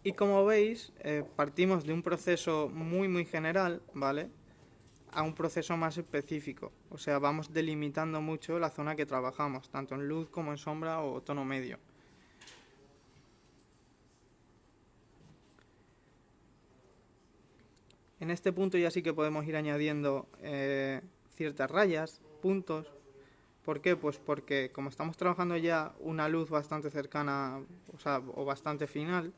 Y como veis, partimos de un proceso muy general, ¿vale? A un proceso más específico. O sea, vamos delimitando mucho la zona que trabajamos, tanto en luz como en sombra o tono medio. En este punto ya sí que podemos ir añadiendo ciertas rayas, puntos. ¿Por qué? Pues porque como estamos trabajando ya una luz bastante cercana, o bastante final,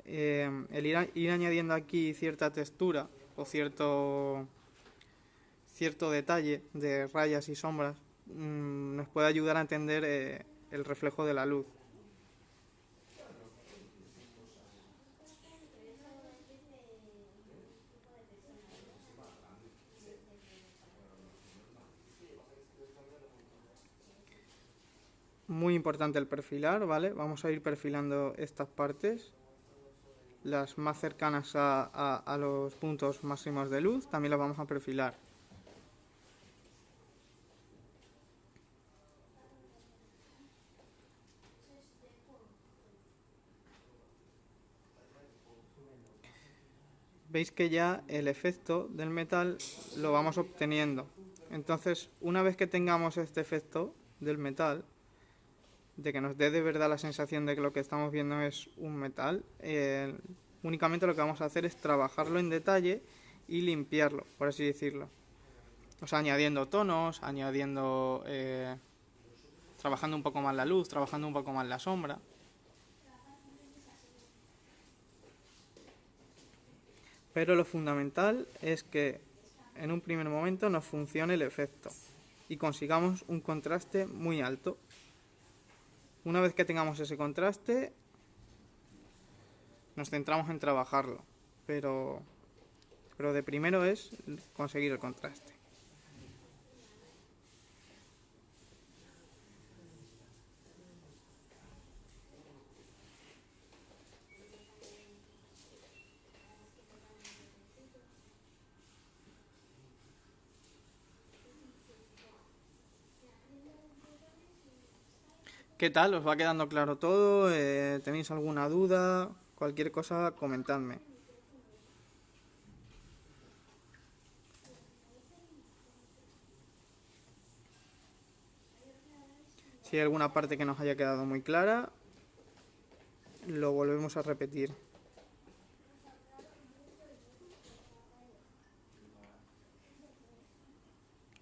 el ir añadiendo aquí cierta textura o cierto detalle de rayas y sombras nos puede ayudar a entender el reflejo de la luz. Muy importante el perfilar, ¿vale? Vamos a ir perfilando estas partes, las más cercanas a los puntos máximos de luz, también las vamos a perfilar. Veis que ya el efecto del metal lo vamos obteniendo. Entonces, una vez que tengamos este efecto del metal, de que nos dé de verdad la sensación de que lo que estamos viendo es un metal, únicamente lo que vamos a hacer es trabajarlo en detalle y limpiarlo, por así decirlo. O sea, añadiendo tonos, trabajando un poco más la luz, trabajando un poco más la sombra. Pero lo fundamental es que en un primer momento nos funcione el efecto y consigamos un contraste muy alto. Una vez que tengamos ese contraste, nos centramos en trabajarlo, pero de primero es conseguir el contraste. ¿Qué tal? ¿Os va quedando claro todo? ¿Tenéis alguna duda? Cualquier cosa, comentadme. Si hay alguna parte que nos haya quedado muy clara, lo volvemos a repetir.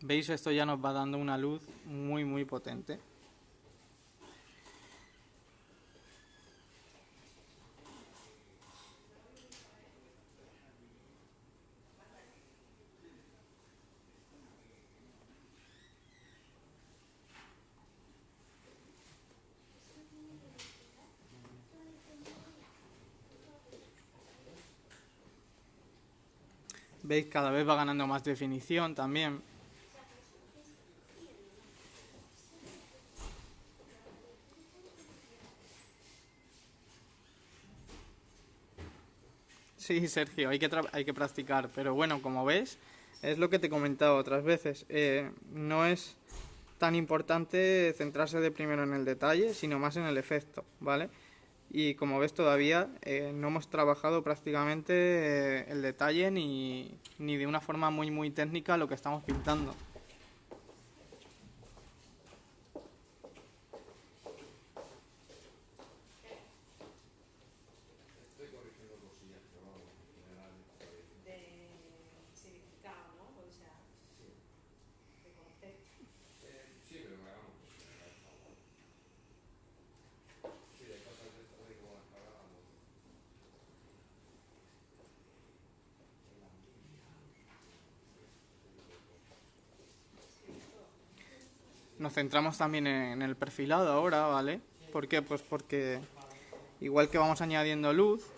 ¿Veis? Esto ya nos va dando una luz muy potente. ¿Veis? Cada vez va ganando más definición también. Sí, Sergio, hay que practicar, pero bueno, como ves, es lo que te he comentado otras veces. No es tan importante centrarse de primero en el detalle, sino más en el efecto, ¿vale? Y como ves, todavía no hemos trabajado prácticamente el detalle ni de una forma muy técnica lo que estamos pintando. nos centramos también en el perfilado ahora, ¿vale? ¿Por qué? Pues porque igual que vamos añadiendo luz,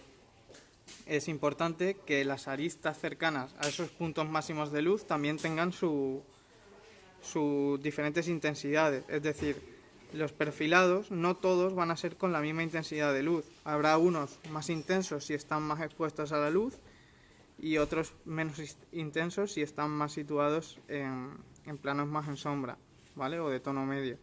es importante que las aristas cercanas a esos puntos máximos de luz también tengan sus diferentes intensidades. Es decir, los perfilados no todos van a ser con la misma intensidad de luz. Habrá unos más intensos si están más expuestos a la luz y otros menos intensos si están más situados en planos más en sombra, ¿vale? O de tono medio.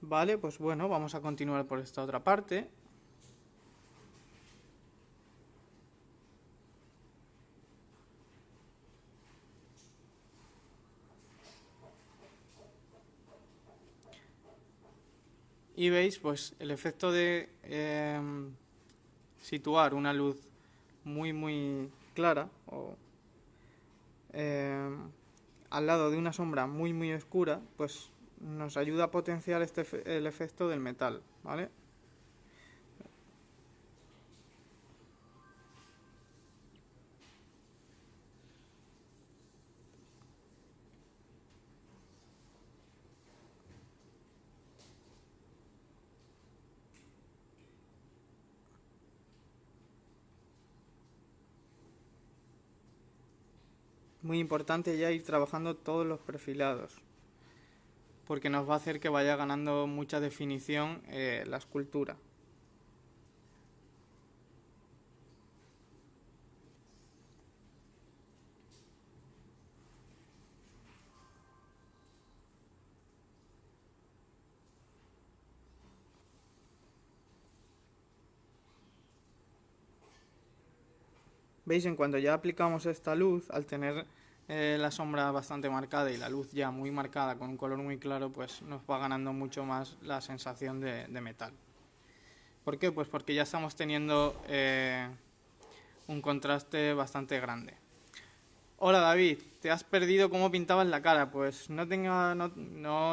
Vale, pues bueno, vamos a continuar por esta otra parte. Y veis pues el efecto de situar una luz muy clara o al lado de una sombra muy oscura, pues nos ayuda a potenciar el efecto del metal, ¿vale? Muy importante ya ir trabajando todos los perfilados, porque nos va a hacer que vaya ganando mucha definición la escultura. ¿Veis? En cuanto ya aplicamos esta luz, al tener la sombra bastante marcada y la luz ya muy marcada con un color muy claro, pues nos va ganando mucho más la sensación de metal. ¿Por qué? Pues porque ya estamos teniendo un contraste bastante grande. Hola David, te has perdido cómo pintabas la cara. Pues no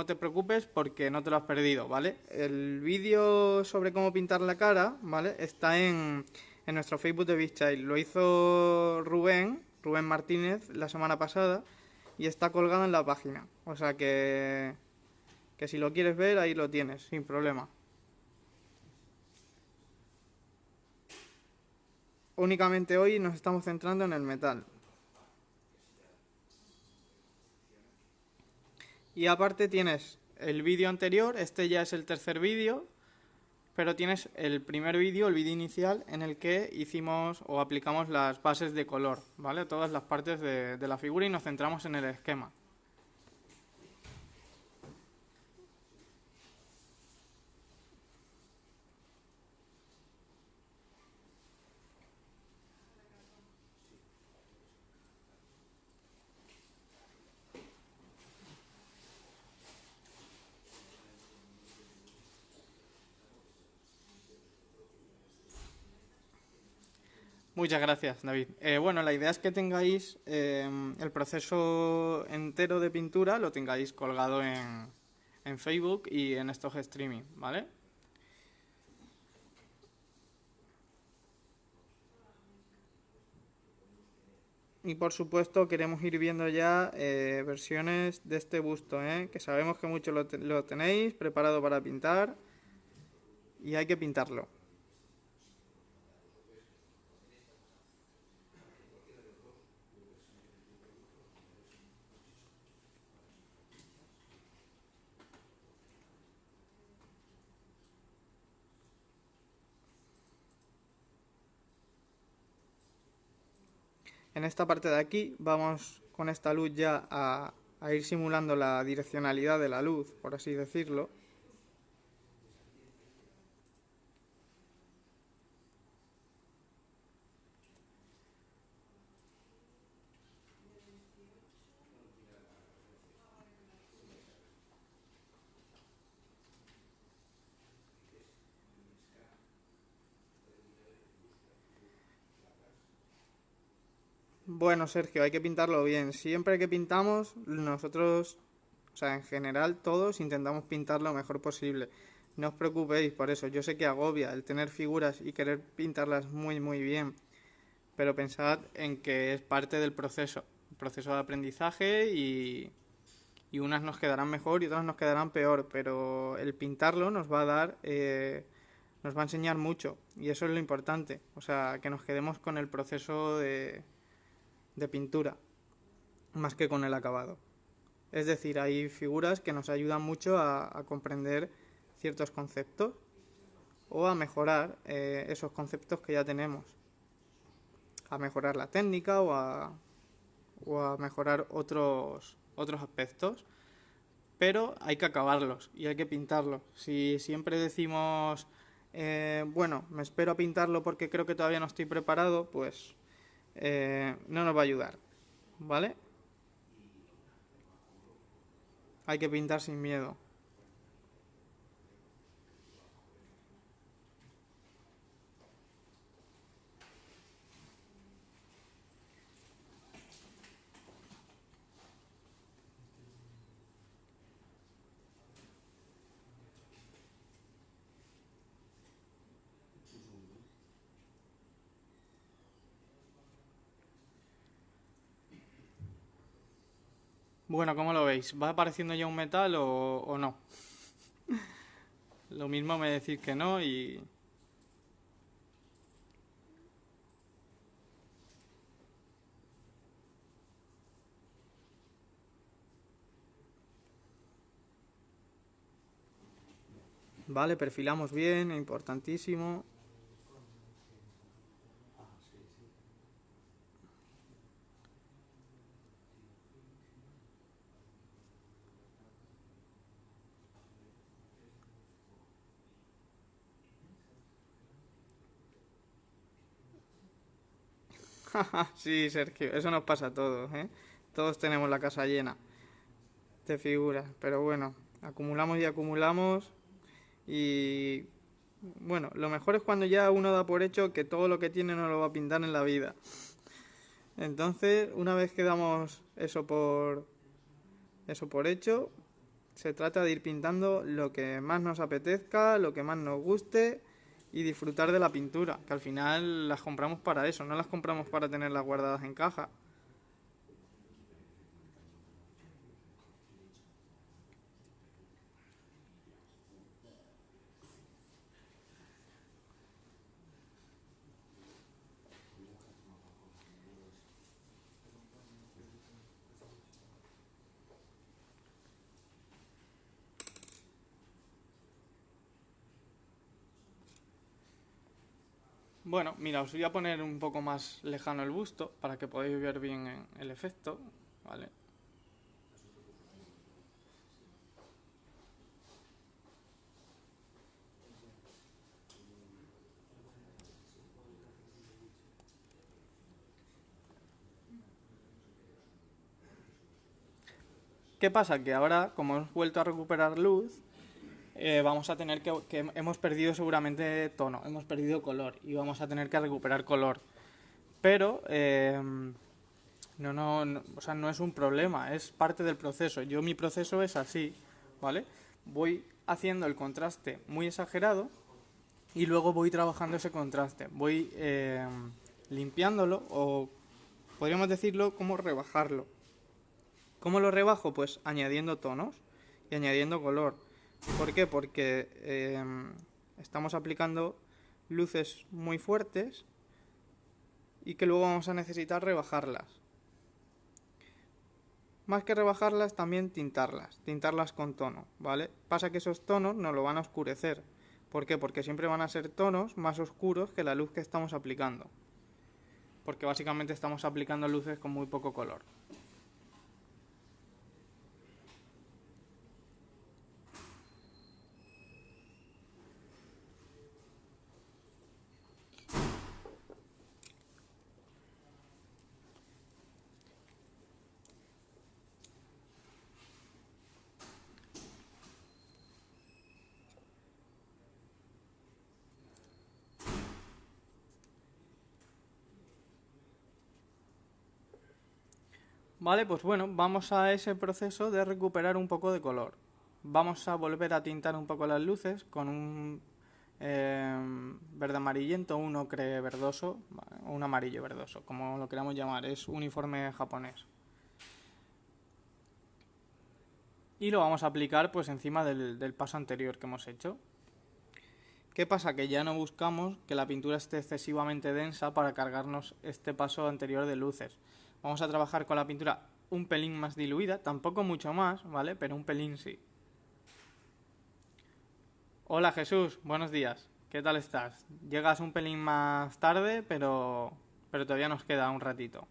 te preocupes porque no te lo has perdido, ¿vale? El vídeo sobre cómo pintar la cara, ¿vale? Está en nuestro Facebook de BeachChild. Lo hizo Rubén Martínez la semana pasada y está colgado en la página. O sea que si lo quieres ver, ahí lo tienes, sin problema. Únicamente hoy nos estamos centrando en el metal. Y aparte tienes el vídeo anterior, este ya es el tercer vídeo, pero tienes el primer vídeo, el vídeo inicial, en el que hicimos o aplicamos las bases de color, ¿vale? Todas las partes de la figura y nos centramos en el esquema. Muchas gracias, David. Bueno, la idea es que tengáis el proceso entero de pintura, lo tengáis colgado en Facebook y en estos streaming, ¿vale? Y por supuesto queremos ir viendo ya versiones de este busto, que sabemos que muchos lo tenéis preparado para pintar y hay que pintarlo. En esta parte de aquí vamos con esta luz ya a ir simulando la direccionalidad de la luz, por así decirlo. Bueno, Sergio, hay que pintarlo bien. Siempre que pintamos, nosotros, o sea, en general todos intentamos pintar lo mejor posible. No os preocupéis por eso. Yo sé que agobia el tener figuras y querer pintarlas muy, muy bien, pero pensad en que es parte del proceso, el proceso de aprendizaje y unas nos quedarán mejor y otras nos quedarán peor, pero el pintarlo nos va a dar, nos va a enseñar mucho y eso es lo importante. O sea, que nos quedemos con el proceso de pintura más que con el acabado. Es decir, hay figuras que nos ayudan mucho a comprender ciertos conceptos o a mejorar esos conceptos que ya tenemos, a mejorar la técnica o a mejorar otros aspectos, pero hay que acabarlos y hay que pintarlos. Si siempre decimos, bueno, me espero a pintarlo porque creo que todavía no estoy preparado, pues no nos va a ayudar, ¿vale? Hay que pintar sin miedo. Bueno, ¿cómo lo veis? ¿Va apareciendo ya un metal o no? Lo mismo me decís que no y... Vale, perfilamos bien, importantísimo. Sí, Sergio, eso nos pasa a todos, ¿eh? Todos tenemos la casa llena de figuras, pero bueno, acumulamos y acumulamos y bueno, lo mejor es cuando ya uno da por hecho que todo lo que tiene no lo va a pintar en la vida. Entonces, una vez que damos eso por hecho, se trata de ir pintando lo que más nos apetezca, lo que más nos guste y disfrutar de la pintura, que al final las compramos para eso, no las compramos para tenerlas guardadas en caja. Bueno, mira, os voy a poner un poco más lejano el busto para que podáis ver bien el efecto, ¿vale? ¿Qué pasa? Que ahora, como hemos vuelto a recuperar luz, vamos a tener que hemos perdido seguramente tono, hemos perdido color y vamos a tener que recuperar color. Pero no, o sea, no es un problema, es parte del proceso. Mi proceso es así, ¿vale? Voy haciendo el contraste muy exagerado y luego voy trabajando ese contraste. Voy limpiándolo o podríamos decirlo como rebajarlo. ¿Cómo lo rebajo? Pues añadiendo tonos y añadiendo color. ¿Por qué? Porque estamos aplicando luces muy fuertes y que luego vamos a necesitar rebajarlas. Más que rebajarlas, también tintarlas con tono, ¿vale? Pasa que esos tonos nos lo van a oscurecer. ¿Por qué? Porque siempre van a ser tonos más oscuros que la luz que estamos aplicando. Porque básicamente estamos aplicando luces con muy poco color. Vale, pues bueno, vamos a ese proceso de recuperar un poco de color. Vamos a volver a tintar un poco las luces con un verde amarillento, un ocre verdoso, o un amarillo verdoso, como lo queramos llamar, es uniforme japonés. Y lo vamos a aplicar pues encima del paso anterior que hemos hecho. ¿Qué pasa? Que ya no buscamos que la pintura esté excesivamente densa para cargarnos este paso anterior de luces. Vamos a trabajar con la pintura un pelín más diluida, tampoco mucho más, ¿vale? Pero un pelín sí. Hola Jesús, buenos días. ¿Qué tal estás? Llegas un pelín más tarde, pero todavía nos queda un ratito.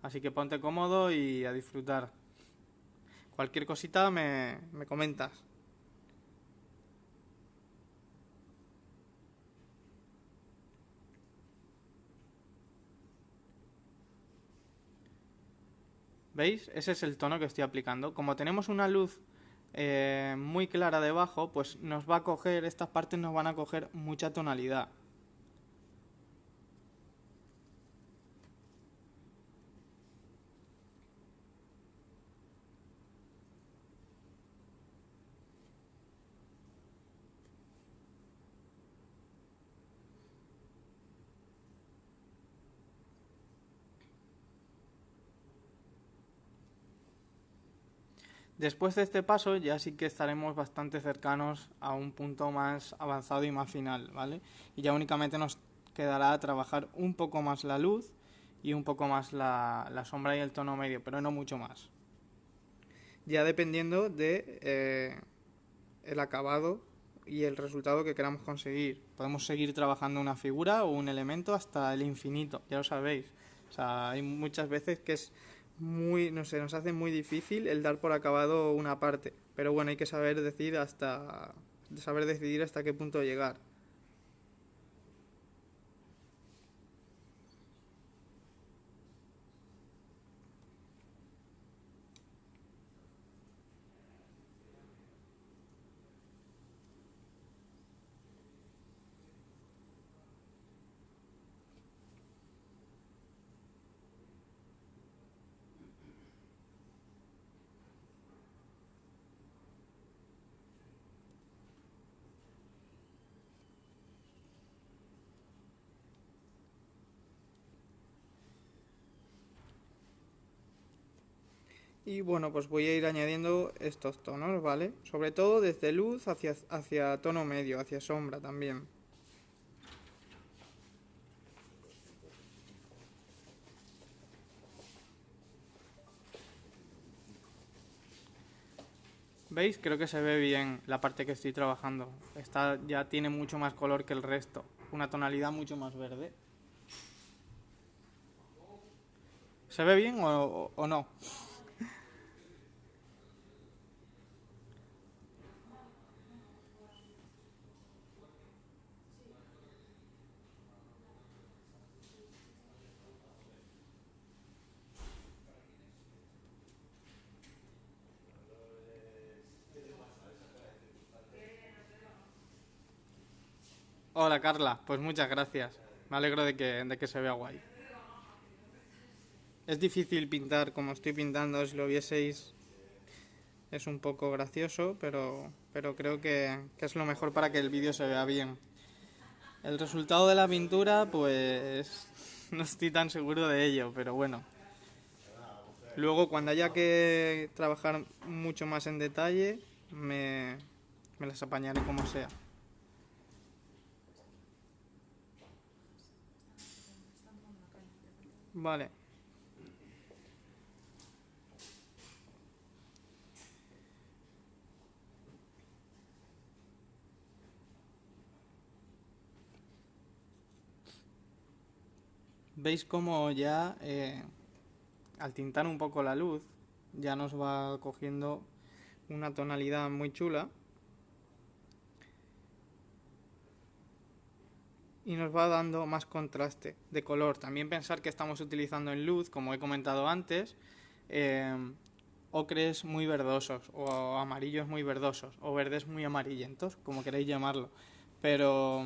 Así que ponte cómodo y a disfrutar. Cualquier cosita me comentas. ¿Veis? Ese es el tono que estoy aplicando. Como tenemos una luz muy clara debajo, pues nos va a coger, estas partes nos van a coger mucha tonalidad. Después de este paso ya sí que estaremos bastante cercanos a un punto más avanzado y más final, ¿vale? Y ya únicamente nos quedará trabajar un poco más la luz y un poco más la sombra y el tono medio, pero no mucho más. Ya dependiendo de el acabado y el resultado que queramos conseguir. Podemos seguir trabajando una figura o un elemento hasta el infinito, ya lo sabéis. O sea, hay muchas veces que es muy, no sé, nos hace muy difícil el dar por acabado una parte. Pero bueno, hay que saber decidir hasta qué punto llegar. Y bueno, pues voy a ir añadiendo estos tonos, ¿vale? Sobre todo desde luz hacia tono medio, hacia sombra también. ¿Veis? Creo que se ve bien la parte que estoy trabajando. Esta ya tiene mucho más color que el resto. Una tonalidad mucho más verde. ¿Se ve bien o no? Hola Carla, pues muchas gracias. Me alegro de que se vea guay. Es difícil pintar como estoy pintando, si lo vieseis es un poco gracioso, pero creo que es lo mejor para que el vídeo se vea bien. El resultado de la pintura, pues no estoy tan seguro de ello, pero bueno. Luego cuando haya que trabajar mucho más en detalle, me las apañaré como sea. Vale. ¿Veis cómo ya al tintar un poco la luz ya nos va cogiendo una tonalidad muy chula y nos va dando más contraste de color? También pensar que estamos utilizando en luz, como he comentado antes, ocres muy verdosos o amarillos muy verdosos o verdes muy amarillentos, como queréis llamarlo, pero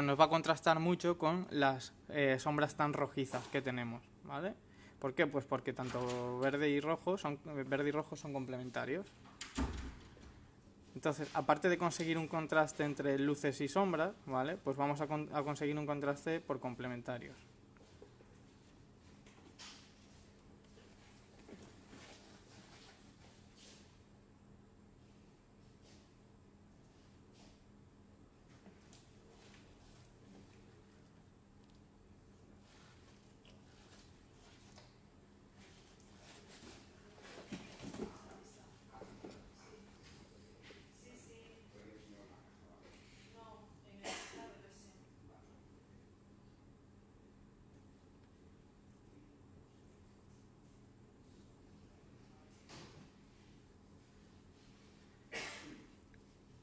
nos va a contrastar mucho con las sombras tan rojizas que tenemos, ¿vale? ¿Por qué? Pues porque tanto verde y rojo son complementarios. Entonces, aparte de conseguir un contraste entre luces y sombras, ¿vale? Pues vamos a conseguir un contraste por complementarios.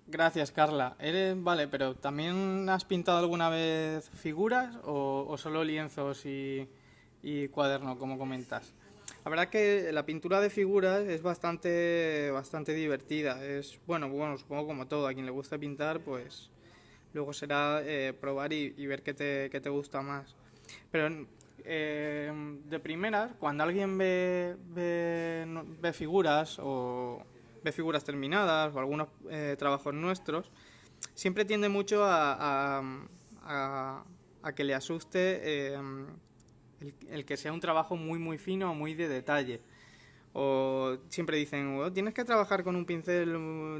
Gracias, Carla. Vale, pero ¿también has pintado alguna vez figuras o solo lienzos y cuaderno, como comentas? La verdad que la pintura de figuras es bastante divertida. Bueno, supongo como todo, a quien le gusta pintar, pues luego será probar y ver qué te gusta más. Pero de primeras, cuando alguien ve figuras o ve figuras terminadas o algunos trabajos nuestros, siempre tiende mucho a que le asuste el que sea un trabajo muy fino o muy de detalle. O siempre dicen, "Oh, tienes que trabajar con un pincel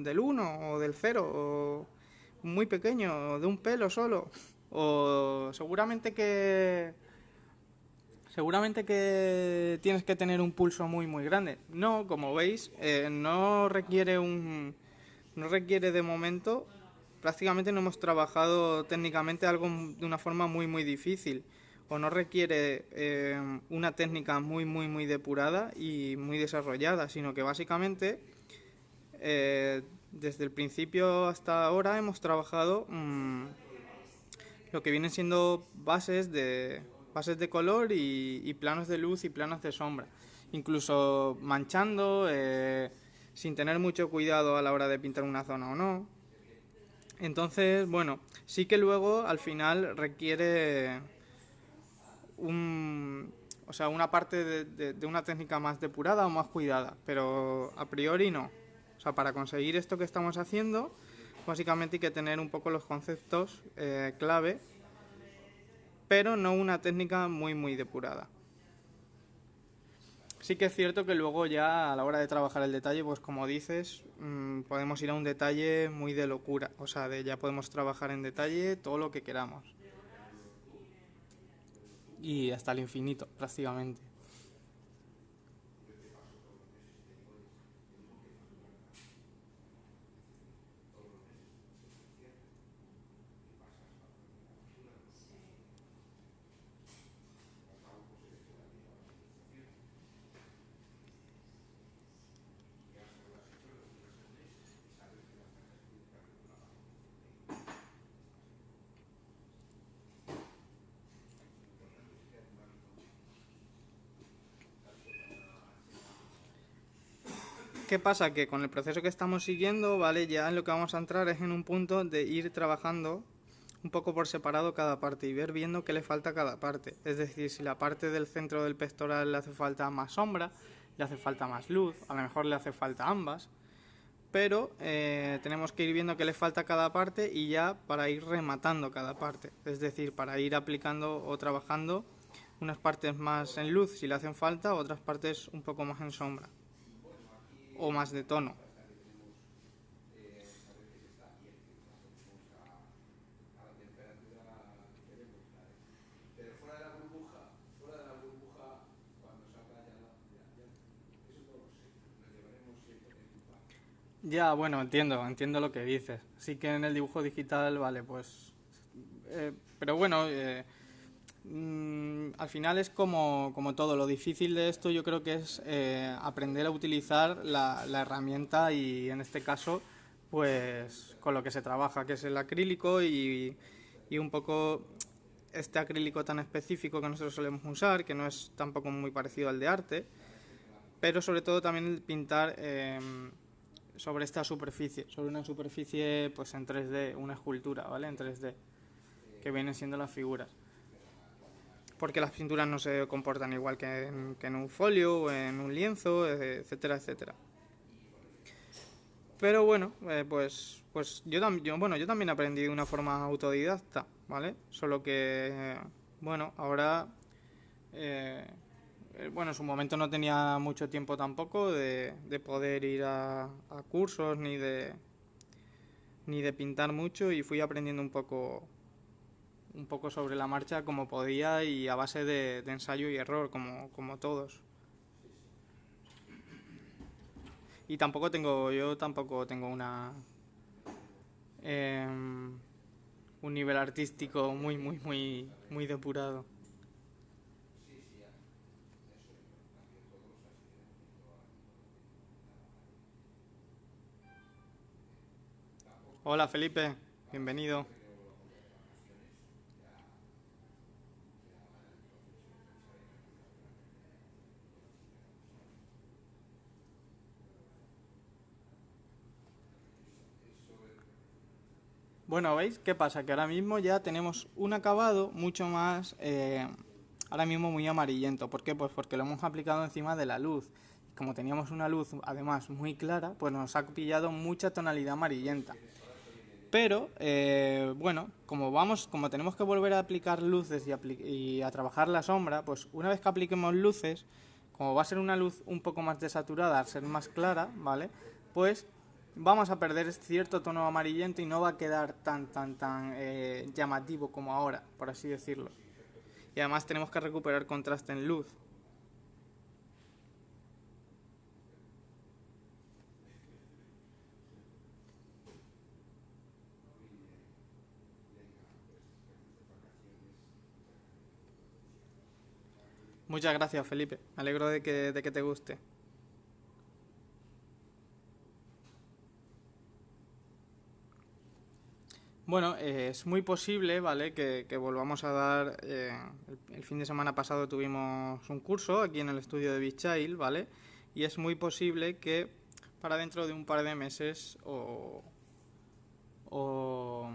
del 1 o del 0 o muy pequeño, o de un pelo solo. O seguramente que tienes que tener un pulso muy grande. No, como veis, no requiere de momento. Prácticamente no hemos trabajado técnicamente algo de una forma muy difícil. O no requiere una técnica muy depurada y muy desarrollada, sino que básicamente desde el principio hasta ahora hemos trabajado lo que vienen siendo bases de color y planos de luz y planos de sombra. Incluso manchando, sin tener mucho cuidado a la hora de pintar una zona o no. Entonces, bueno, sí que luego al final requiere una parte de una técnica más depurada o más cuidada, pero a priori no. O sea, para conseguir esto que estamos haciendo, básicamente hay que tener un poco los conceptos clave, pero no una técnica muy depurada. Sí que es cierto que luego ya a la hora de trabajar el detalle, pues como dices, podemos ir a un detalle muy de locura. O sea, ya podemos trabajar en detalle todo lo que queramos. Y hasta el infinito, prácticamente. ¿Qué pasa? Que con el proceso que estamos siguiendo, ¿vale? Ya en lo que vamos a entrar es en un punto de ir trabajando un poco por separado cada parte y ver viendo qué le falta a cada parte. Es decir, si la parte del centro del pectoral le hace falta más sombra, le hace falta más luz, a lo mejor le hace falta ambas. Pero tenemos que ir viendo qué le falta a cada parte y ya para ir rematando cada parte. Es decir, para ir aplicando o trabajando unas partes más en luz si le hacen falta, otras partes un poco más en sombra o más de tono. Ya, bueno, entiendo lo que dices. Sí que en el dibujo digital, vale, pues... pero bueno, al final es como todo. Lo difícil de esto yo creo que es aprender a utilizar la herramienta y en este caso, pues con lo que se trabaja, que es el acrílico y un poco este acrílico tan específico que nosotros solemos usar, que no es tampoco muy parecido al de arte, pero sobre todo también el pintar sobre esta superficie, sobre una superficie pues en 3D, una escultura, ¿vale? En 3D, que vienen siendo las figuras. porque las pinturas no se comportan igual que en un folio o en un lienzo, etcétera, etcétera. Pero bueno, pues yo también aprendí de una forma autodidacta, ¿vale? Solo que, bueno, ahora, bueno, en su momento no tenía mucho tiempo tampoco de poder ir a cursos ni de pintar mucho, y fui aprendiendo un poco sobre la marcha como podía y a base de ensayo y error, como todos. Y yo tampoco tengo un nivel artístico muy depurado. Hola Felipe, bienvenido. Bueno, ¿veis qué pasa? Que ahora mismo ya tenemos un acabado mucho más, ahora mismo muy amarillento. ¿Por qué? Pues porque lo hemos aplicado encima de la luz. Y como teníamos una luz además muy clara, pues nos ha pillado mucha tonalidad amarillenta. Pero, bueno, como tenemos que volver a aplicar luces y a trabajar la sombra, pues una vez que apliquemos luces, como va a ser una luz un poco más desaturada, al ser más clara, ¿vale? Pues vamos a perder cierto tono amarillento y no va a quedar tan llamativo como ahora, por así decirlo. Y además tenemos que recuperar contraste en luz. Muchas gracias, Felipe. Me alegro de que te guste. Bueno, es muy posible, ¿vale? Que volvamos a dar. El fin de semana pasado tuvimos un curso aquí en el estudio de Bichail, ¿vale? Y es muy posible que para dentro de un par de meses o, o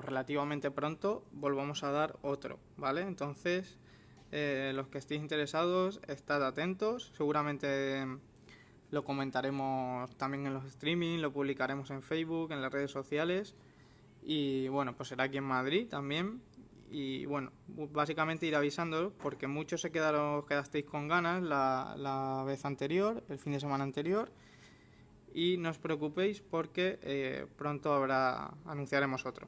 relativamente pronto volvamos a dar otro, ¿vale? Entonces, los que estéis interesados, estad atentos. Seguramente lo comentaremos también en los streaming, lo publicaremos en Facebook, en las redes sociales. Y bueno, pues será aquí en Madrid también. Y bueno, básicamente ir avisando porque muchos quedasteis con ganas la vez anterior, el fin de semana anterior. Y no os preocupéis porque pronto anunciaremos otro.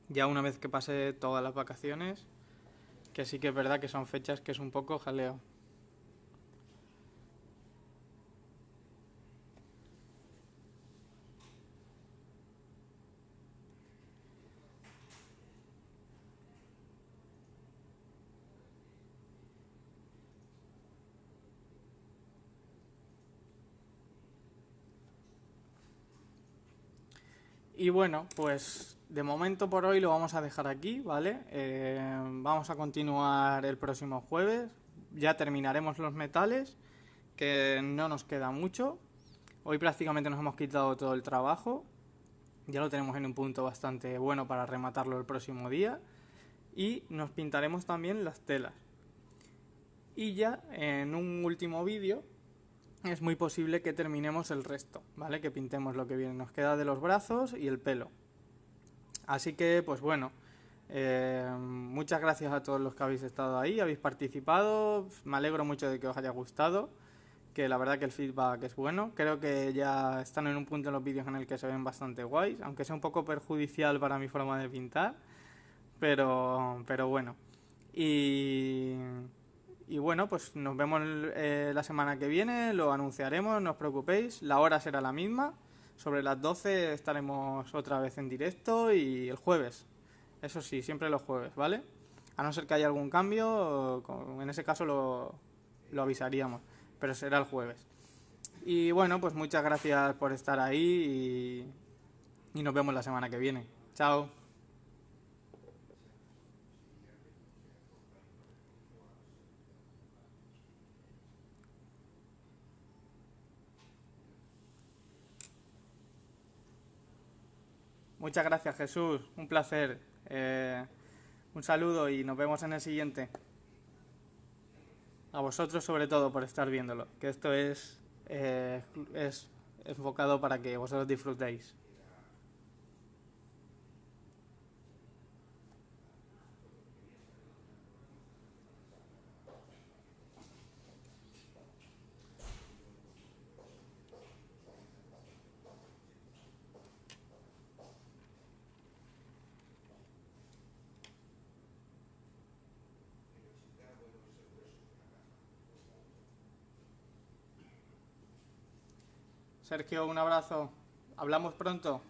Ya una vez que pase todas las vacaciones, que sí que es verdad que son fechas que es un poco jaleo. Y bueno, pues de momento por hoy lo vamos a dejar aquí, ¿vale? Vamos a continuar el próximo jueves. Ya terminaremos los metales, que no nos queda mucho. Hoy prácticamente nos hemos quitado todo el trabajo. Ya lo tenemos en un punto bastante bueno para rematarlo el próximo día. Y nos pintaremos también las telas. Y ya en un último vídeo es muy posible que terminemos el resto, ¿vale? Que pintemos lo que viene. Nos queda de los brazos y el pelo. Así que, pues bueno, muchas gracias a todos los que habéis estado ahí, habéis participado. Me alegro mucho de que os haya gustado, que la verdad que el feedback es bueno. Creo que ya están en un punto en los vídeos en el que se ven bastante guays, aunque sea un poco perjudicial para mi forma de pintar, pero bueno. Y bueno, pues nos vemos la semana que viene, lo anunciaremos, no os preocupéis, la hora será la misma, sobre las 12 estaremos otra vez en directo y el jueves, eso sí, siempre los jueves, ¿vale? A no ser que haya algún cambio, en ese caso lo avisaríamos, pero será el jueves. Y bueno, pues muchas gracias por estar ahí y nos vemos la semana que viene. Chao. Muchas gracias, Jesús. Un placer. Un saludo y nos vemos en el siguiente. A vosotros sobre todo por estar viéndolo, que esto es enfocado para que vosotros disfrutéis. Sergio, un abrazo. Hablamos pronto.